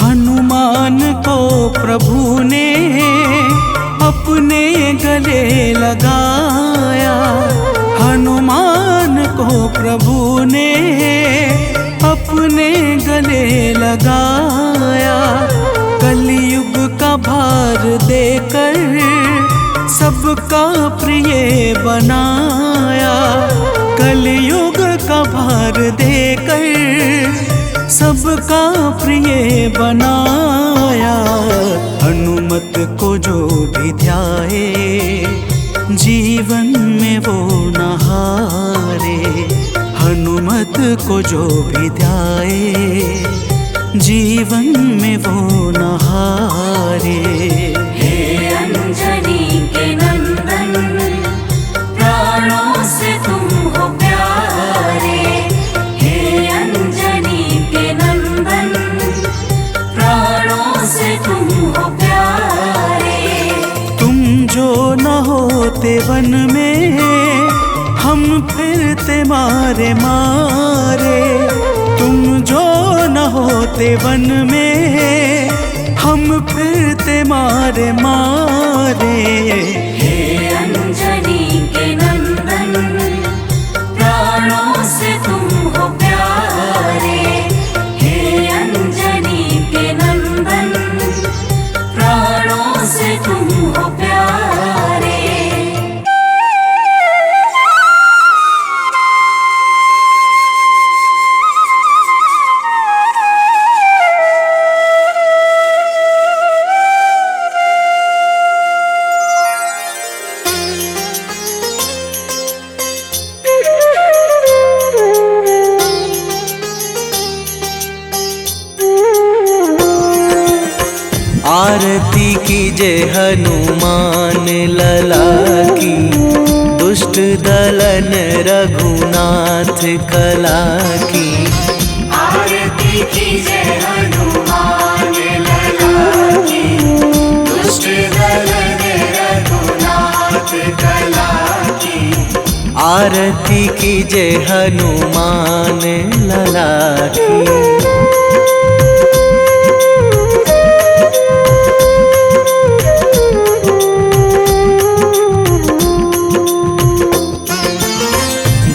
हनुमान को प्रभु ने अपने गले लगाया। हनुमान को प्रभु ने अपने गले लगाया। कलयुग का भार देकर सबका प्रिय बनाया। कलयुग का भार देकर सबका प्रिय बनाया। हनुमत को जो भी ध्याए जीवन में वो न हारे। हनुमत को जो भी ध्याए जीवन में वो न हारे। हे अंजनी के नंदन, प्राणों से तुम हो प्यारे। हे अंजनी के नंदन, प्राणों से तुम हो प्यारे। तुम जो न होते वन में हम फिरते मारे मारे। तुम जो न होते वन में हम फिरते मारे मारे। हे अंजनी के नंदन, प्राणों से तुम हो प्यारे। हे अंजनी के नंदन, प्राणों से तुम हो प्यारे। आरती कीजय हनुमान लला की, दुष्ट दलन रघुनाथ कला की। आरती कीजय हनुमान लला की, दुष्ट दलन रघुनाथ कला की। आरती कीजय हनुमान लला की।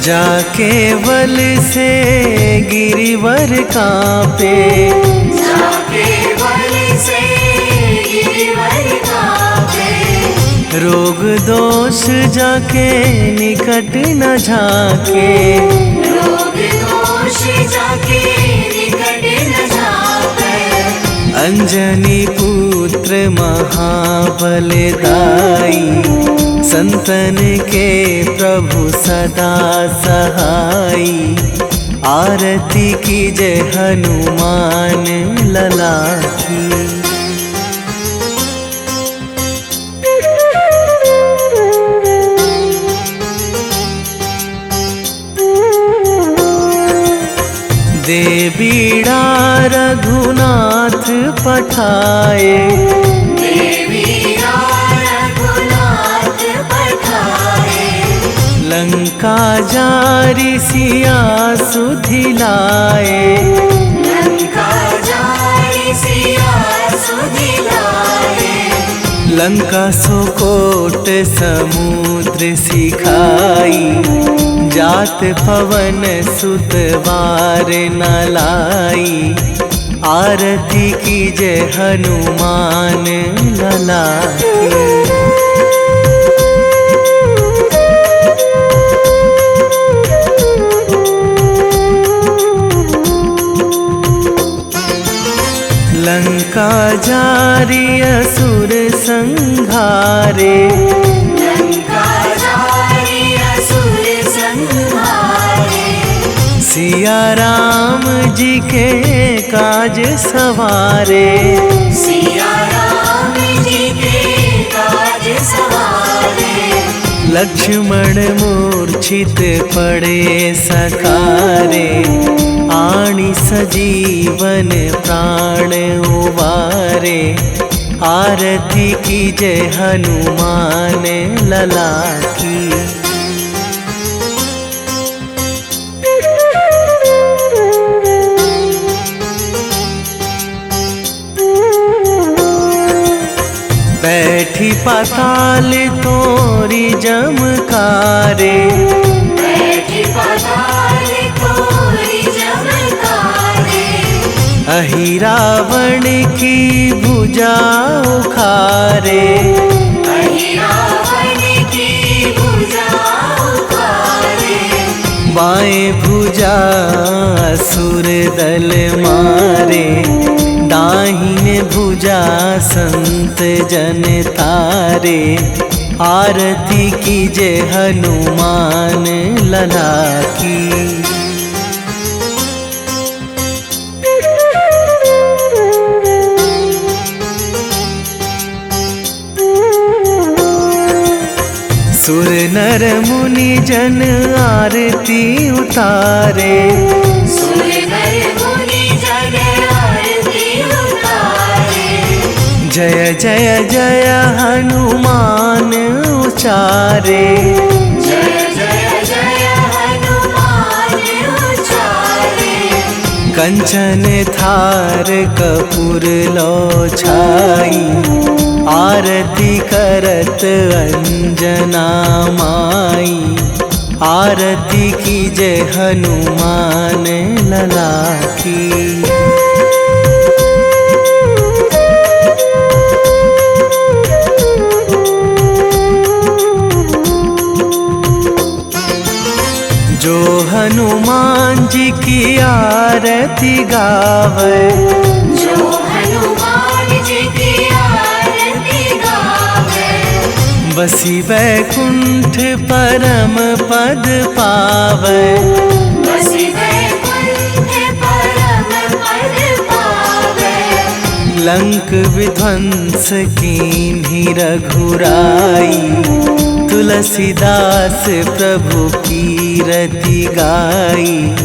जाके बल से गिरिवर कांपे। जाके बल से गिरिवर कांपे। रोग दोष जाके निकट न झाके। रोग दोष जाके निकट न झाके। अंजनी पुत्र महाबलदाई, संतन के प्रभु सदा सहाई। आरती कीजय हनुमान लला की। दे बीड़ा रघुनाथ पठाए। देविया रघुनाथ पठाए। लंका जारी सिया सुधिलाए। लंका जारी सिया सुधिलाए। लंका सुकोट समुद्र सिखाई। जात पवन सुत वार न लाई। आरती कीजे हनुमान लला की। लंका जारी असुर संहारे। लंका जारी असुर संहारे। सिया राम जी के काज सवारे। सिया राम जी के काज सवारे। लक्ष्मण मूर्छित पड़े सकारे। आणी सजीवन प्राण उबारे। आरती कीजे हनुमान लला की। बैठी पाताल तोरी जमकारे। बैठी पाताल तोरी जमकारे। अहि रावण की भुजा उखारे। अहि रावण की भुजा उखारे। बाएं भुजा असुर दल मारे। दाहिने भुजा संत जन तारे। आरती कीजे हनुमान लला की। सुर नर मुनि जन आरती उतारे। सुर नर मुनि जन आरती उतारे। जय जय जय हनुमान उचारे। जय जय जय हनुमान उचारे। कंचन थार कपूर लो छाई। आरती करत अंजना माई। आरती कीजे हनुमान लला की। जो हनुमान जी की आरती गावे। जो हनुमान जी की आरती गावे। बसी वैकुंठ परम पद पावे। बसी वैकुंठ परम पद पावे। लंक विध्वंस कीन्ही रघुराई। तुलसीदास प्रभु कीरति गाई।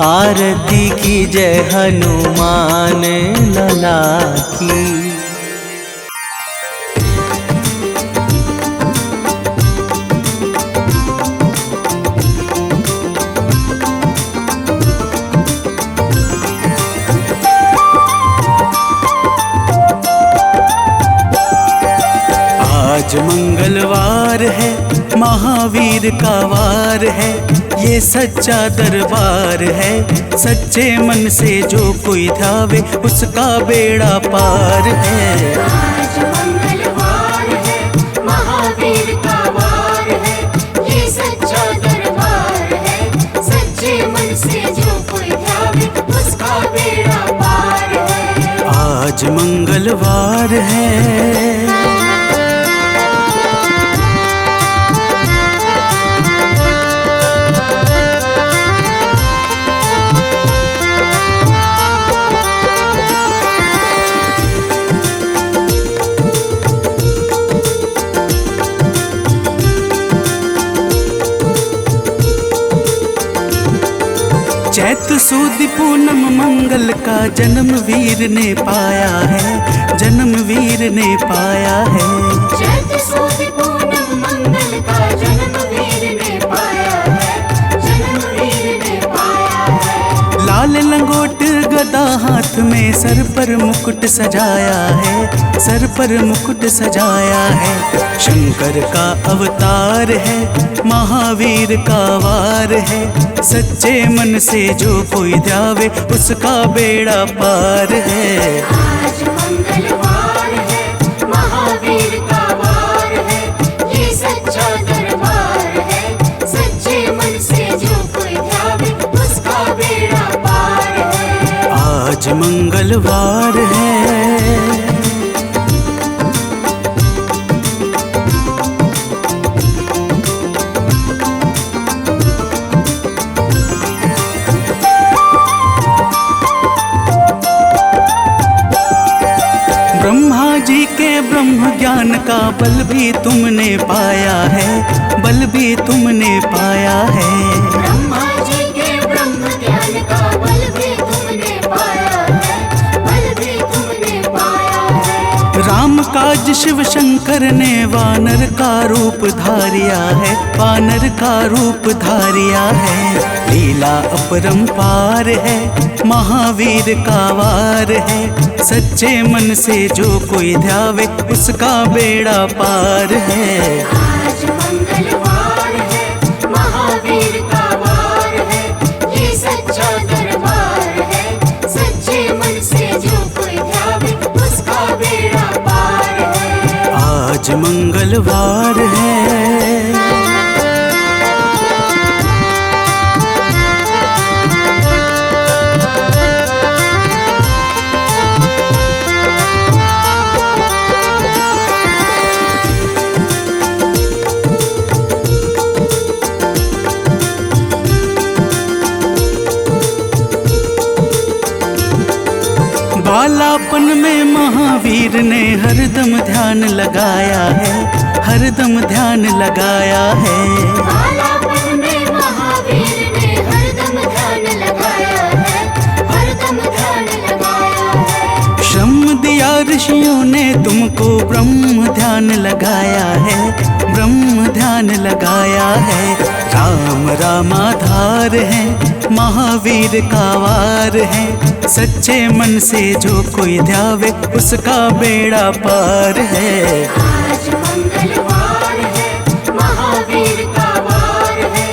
आरती कीजे हनुमान लला की। आज मंगलवार है, महावीर का वार है। ये सच्चा दरबार है। सच्चे मन से जो कोई ध्यावे उसका बेड़ा पार है। आज मंगलवार है, महावीर का वार है। ये सच्चा दरबार है। सच्चे मन से जो कोई ध्यावे उसका बेड़ा पार है। आज मंगलवार है। चैत सुद पूनम मंगल मंगल का जन्म वीर ने पाया है, जन्म वीर ने पाया है। चैत सुद पूनम मंगल का जन्म वीर ने पाया है, जन्म वीर ने पाया है। लाल लंगोट गदा हाथ में, सर पर मुकुट सजाया है, सर पर मुकुट सजाया है। शंकर का अवतार है, महावीर का वार है। सच्चे मन से जो कोई ध्यावे उसका बेड़ा पार है। आज मंगलवार है, महावीर का वार है, ये सच्चा दरबार है। सच्चे मन से जो कोई ध्यावे उसका बेड़ा पार है। आज मंगलवार है। ब्रह्मा जी के ब्रह्म ज्ञान का बल भी तुमने पाया है, बल भी तुमने पाया है। ब्रह्मा जी के ब्रह्म ज्ञान का बल भी तुमने पाया है, बल भी तुमने पाया है। राम काज शिव शंकर ने वानर का रूप धारिया है, वानर का रूप धारिया है। लीला अपरंपार है, महावीर का वार है। सच्चे मन से जो कोई ध्यावे उसका बेड़ा पार है। आज मंगलवार है, महावीर का वार है, ये सच्चा दरबार है। सच्चे मन से जो कोई ध्यावे उसका बेड़ा पार है। आज मंगलवार है। बालापन में महावीर ने हरदम ध्यान लगाया है, हरदम ध्यान लगाया है। बालापन में महावीर ने हरदम ध्यान लगाया है, हरदम ध्यान लगाया है। श्रम दिया ऋषियों ने तुमको, ब्रह्म ध्यान लगाया है, ब्रह्म ध्यान लगाया है। राम रामाधार है, महावीर का वार है। सच्चे मन से जो कोई ध्यावे उसका बेड़ा पार है। आज मंगलवार है, महावीर का वार है,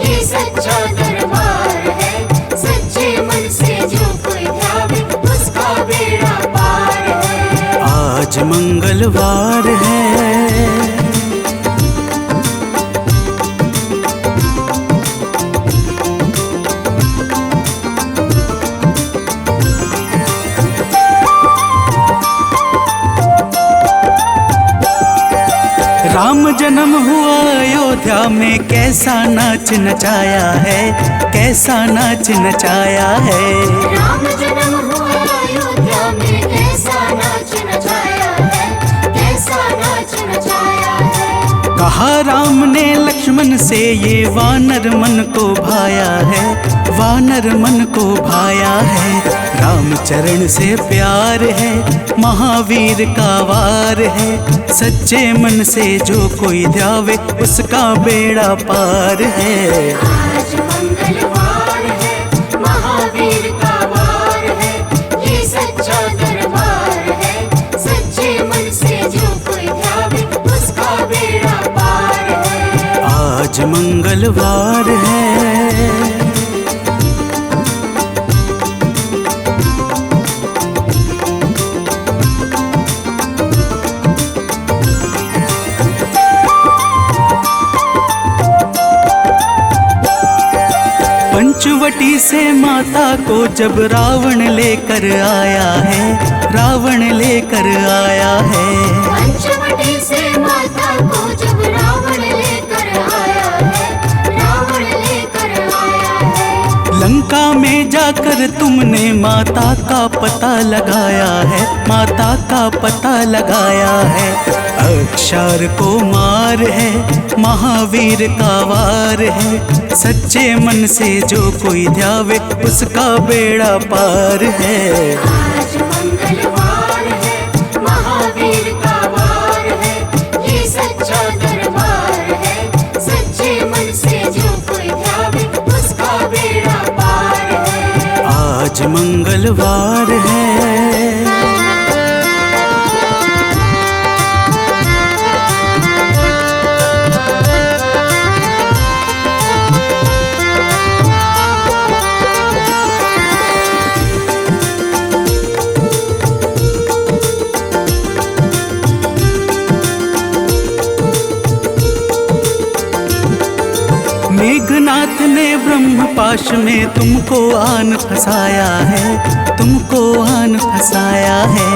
ये सच्चा दरबार है। सच्चे मन से जो कोई ध्यावे उसका बेड़ा पार है। आज मंगलवार है। राम जन्म हुआ अयोध्या में, कैसा नाच नचाया है, कैसा नाच नचाया है। राम जन्म हुआ अयोध्या में, कैसा नाच नचाया है, कैसा नाच नचाया है। कहा राम ने लक्ष्मण से, ये वानर मन को भाया है, वानर मन को भाया है। राम चरण से प्यार है, महावीर का वार है। सच्चे मन से जो कोई ध्यावे उसका बेड़ा पार है। आज मंगलवार है, महावीर का वार है, ये सच्चा दरबार है। सच्चे मन से जो कोई ध्यावे उसका बेड़ा पार है। आज मंगलवार है। पंचवटी से माता को जब रावण लेकर आया है, रावण लेकर आया है। पंचवटी से माता को जब रावण लेकर आया है, रावण लेकर आया है। लंका में जाकर तुमने माता का पता लगाया है, माता का पता लगाया है। अक्षर को मार है, महावीर का वार है। सच्चे मन से जो कोई ध्यावे उसका बेड़ा पार है। आज मंगलवार है, महावीर का वार है, ये सच्चा दरबार है। सच्चे मन से जो कोई ध्यावे उसका बेड़ा पार है। आज मंगलवार है। मेघनाथ ने ब्रह्म पाश में तुमको आन फंसाया है, तुमको आन फंसाया है।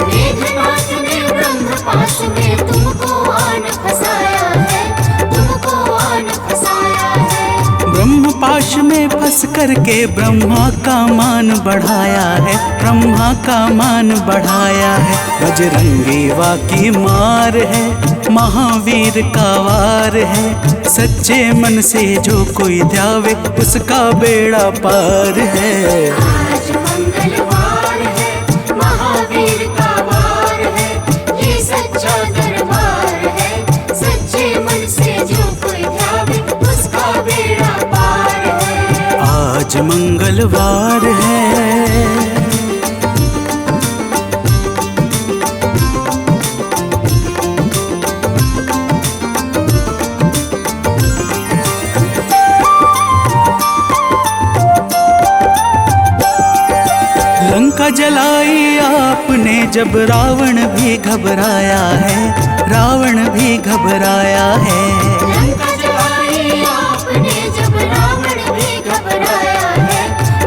मेघनाथ ने ब्रह्म पाश में तुमको आन फंसाया है, तुमको आन फंसाया है। ब्रह्म पाश में फंस करके ब्रह्मा का मान बढ़ाया है, ब्रह्मा का मान बढ़ाया है। बजरंगी वाकी मार है, महावीर का वार है। सच्चे मन से जो कोई ध्यावे उसका बेड़ा पार है। आज मंगलवार है, महावीर का वार है, ये सच्चा दरबार है। सच्चे मन से जो कोई ध्यावे उसका बेड़ा पार है। आज मंगलवार है। लंका जलाई आपने जब रावण भी घबराया है, रावण भी घबराया है। लंका जलाई आपने जब रावण भी घबराया है,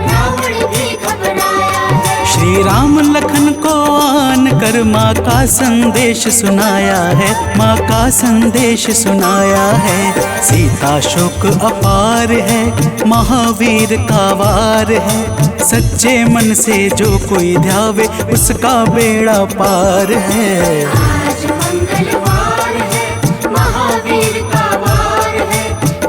रावण भी घबराया है। श्री राम लखन को आन कर माँ का संदेश सुनाया है, माँ का संदेश सुनाया है। सीता शोक अपार है, महावीर का वार है। सच्चे मन से जो कोई ध्यावे उसका बेड़ा पार है। आज मंगलवार है, महावीर का वार है,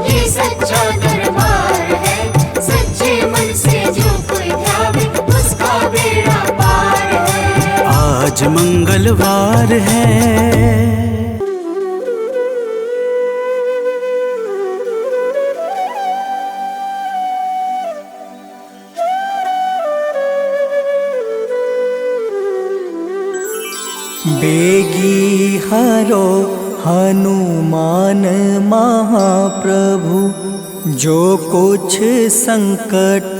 ये सच्चा दरबार है। सच्चे मन से जो कोई ध्यावे उसका बेड़ा पार है। आज मंगलवार है। बेगी हरो हनुमान महाप्रभु, जो कुछ संकट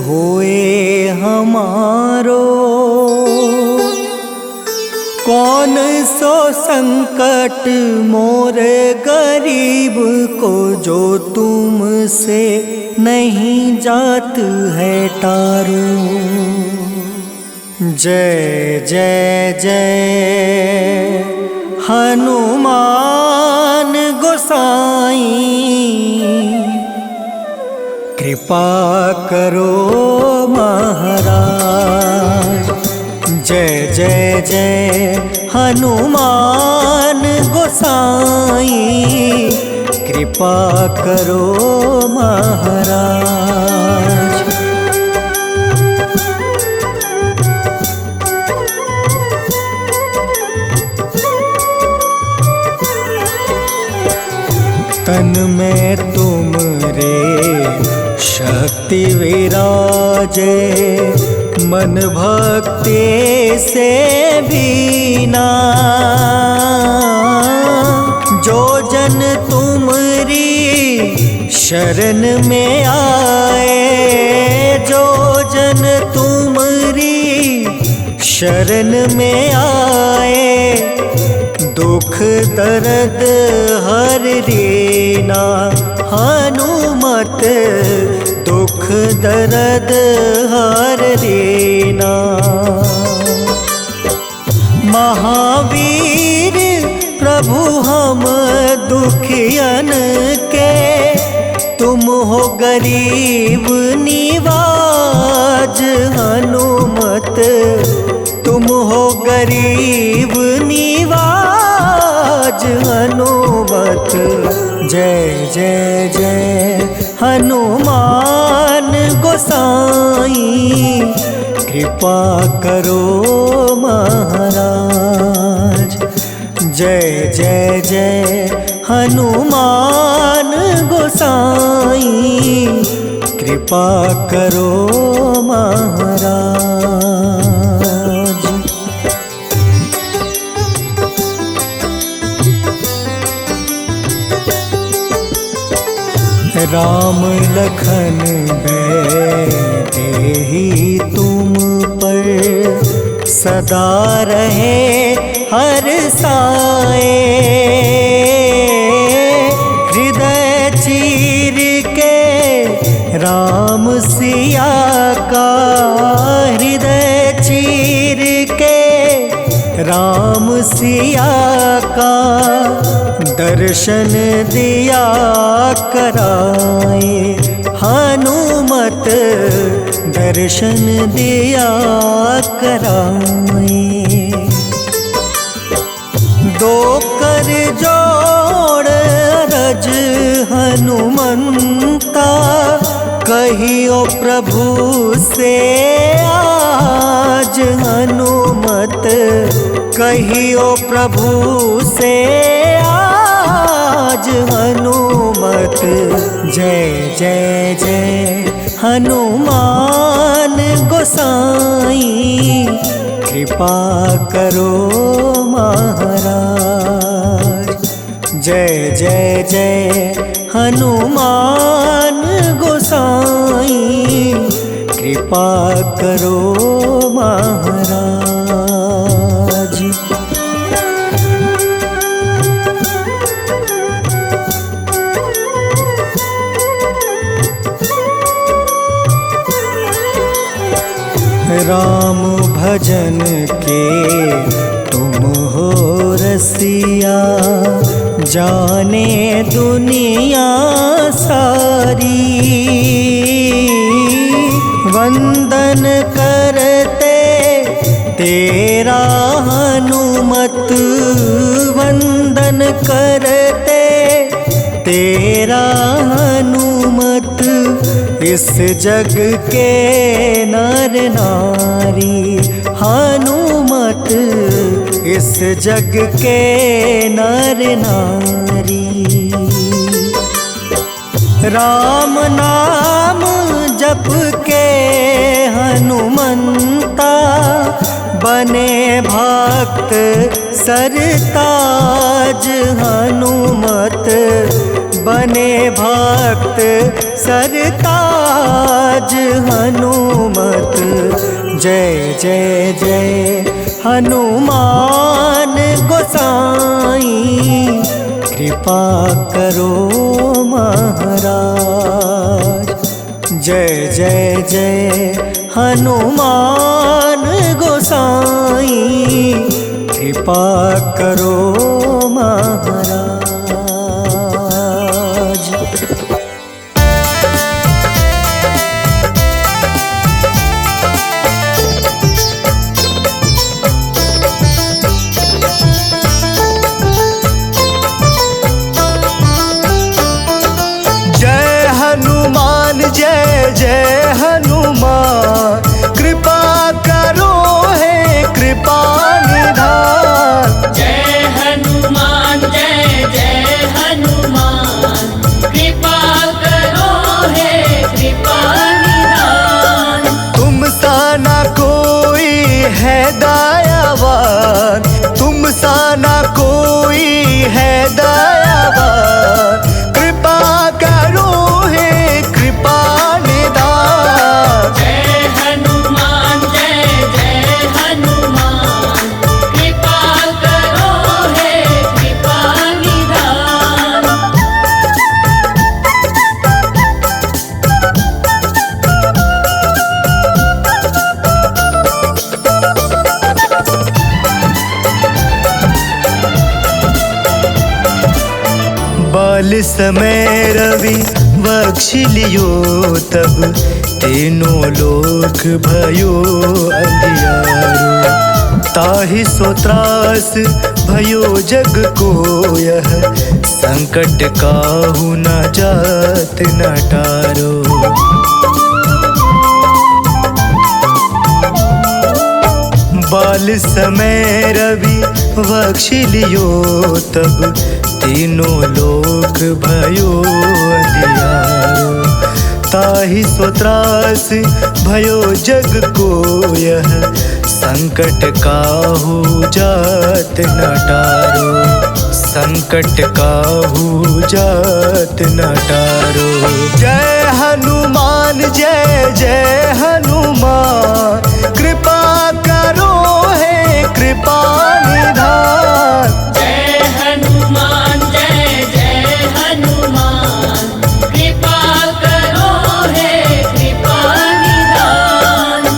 होए हमारो। कौन सो संकट मोरे गरीब को, जो तुमसे नहीं जात है टारो। जय जय जय हनुमान गोसाई, कृपा करो महाराज। जय जय जय हनुमान गोसाई, कृपा करो महाराज। तन में तुमरे शक्ति विराजे, मन भक्ति से भीना। जो जन तुमरी शरण में आए, जो जन तुमरी शरण में आए, दुख दर्द हर लेना। हनुमत दुख दर्द हर लेना। महावीर प्रभु हम दुखियन के, तुम हो गरीब निवाज। हनुमत तुम हो गरीब निवाज। जय जय जय हनुमान गोसाई, कृपा करो महाराज। जय जय जय हनुमान गोसाई, कृपा करो महाराज। राम लखन देहि तुम पर, सदा रहे हर साए। हृदय चीर के राम सिया का, हृदय चीर के राम सिया का, दर्शन दिया कराए। हनुमत दर्शन दिया कराए। दो कर जोड़ रज हनुमंता, कहियो प्रभु से आज। हनुमत कहियो प्रभु से आज। हनुमत जय जय जय हनुमान गोसाई, कृपा करो महाराज। जय जय जय हनुमान गोसाई, कृपा करो महाराज। राम भजन के तुम हो रसिया, जाने दुनिया सारी। वंदन करते तेरा हनुमत, वंदन करते तेरा हनुमत। इस जग के नर नारी, हनुमत इस जग के नर नारी। राम नाम जप के हनुमंता, बने भक्त सरताज। हनुमत बने भक्त सरताज। हनुमत जय जय जय हनुमान गोसाई, कृपा करो महाराज। जय जय जय हनुमान गोसाई, कृपा करो महाराज। जय जय हनुमान, कृपा करो हे कृपा निधान। जय हनुमान जय जय हनुमान, कृपा करो हे कृपा निधान। तुम सा ना कोई है दयावान, तुम सा ना कोई है दयावान। कृपा करो हे कृपा निधान। जय हनुमान जय जय हनुमान, कृपा करो हे कृपा निधान। बाल समय रवि बख्श लियो, तब तीनों लोक भयो अंधियारो। ताहि सो त्रास भयो जग को यह, संकट काहू न जात न टारो। बाल समय रवि बख्शिलियो तब तीनों लोक भयो अंधियारो। ताहि सो त्रास भयो जग को यह संकट काहू जात न टारो। संकट काहू जात न टारो। जय हनुमान जय जय हनुमान, कृपा करो हे कृपा निधान। जय हनुमान जय जय हनुमान, कृपा करो हे कृपा निधान।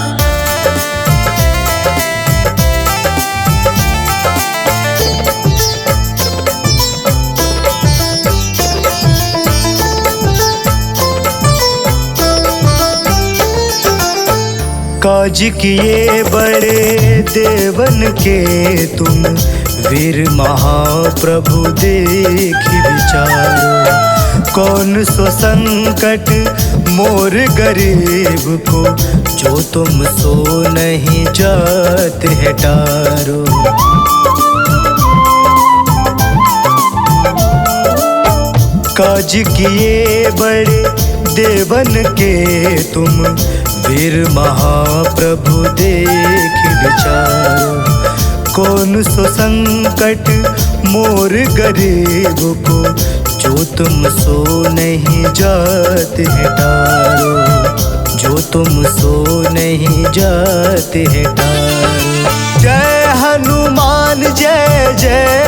काज किए बड़े देवन के तुम, वीर महाप्रभु देखि विचारो। कौन सो संकट मोर गरीब को, जो तुम सो नहीं जात है टारो। काज किए बड़े देवन के तुम, वीर महाप्रभु देखि विचारो। कौन सो संकट मोर गरीब को, जो तुम सो नहीं जात है टारो। जो तुम सो नहीं जात है टारो। जय हनुमान जय जय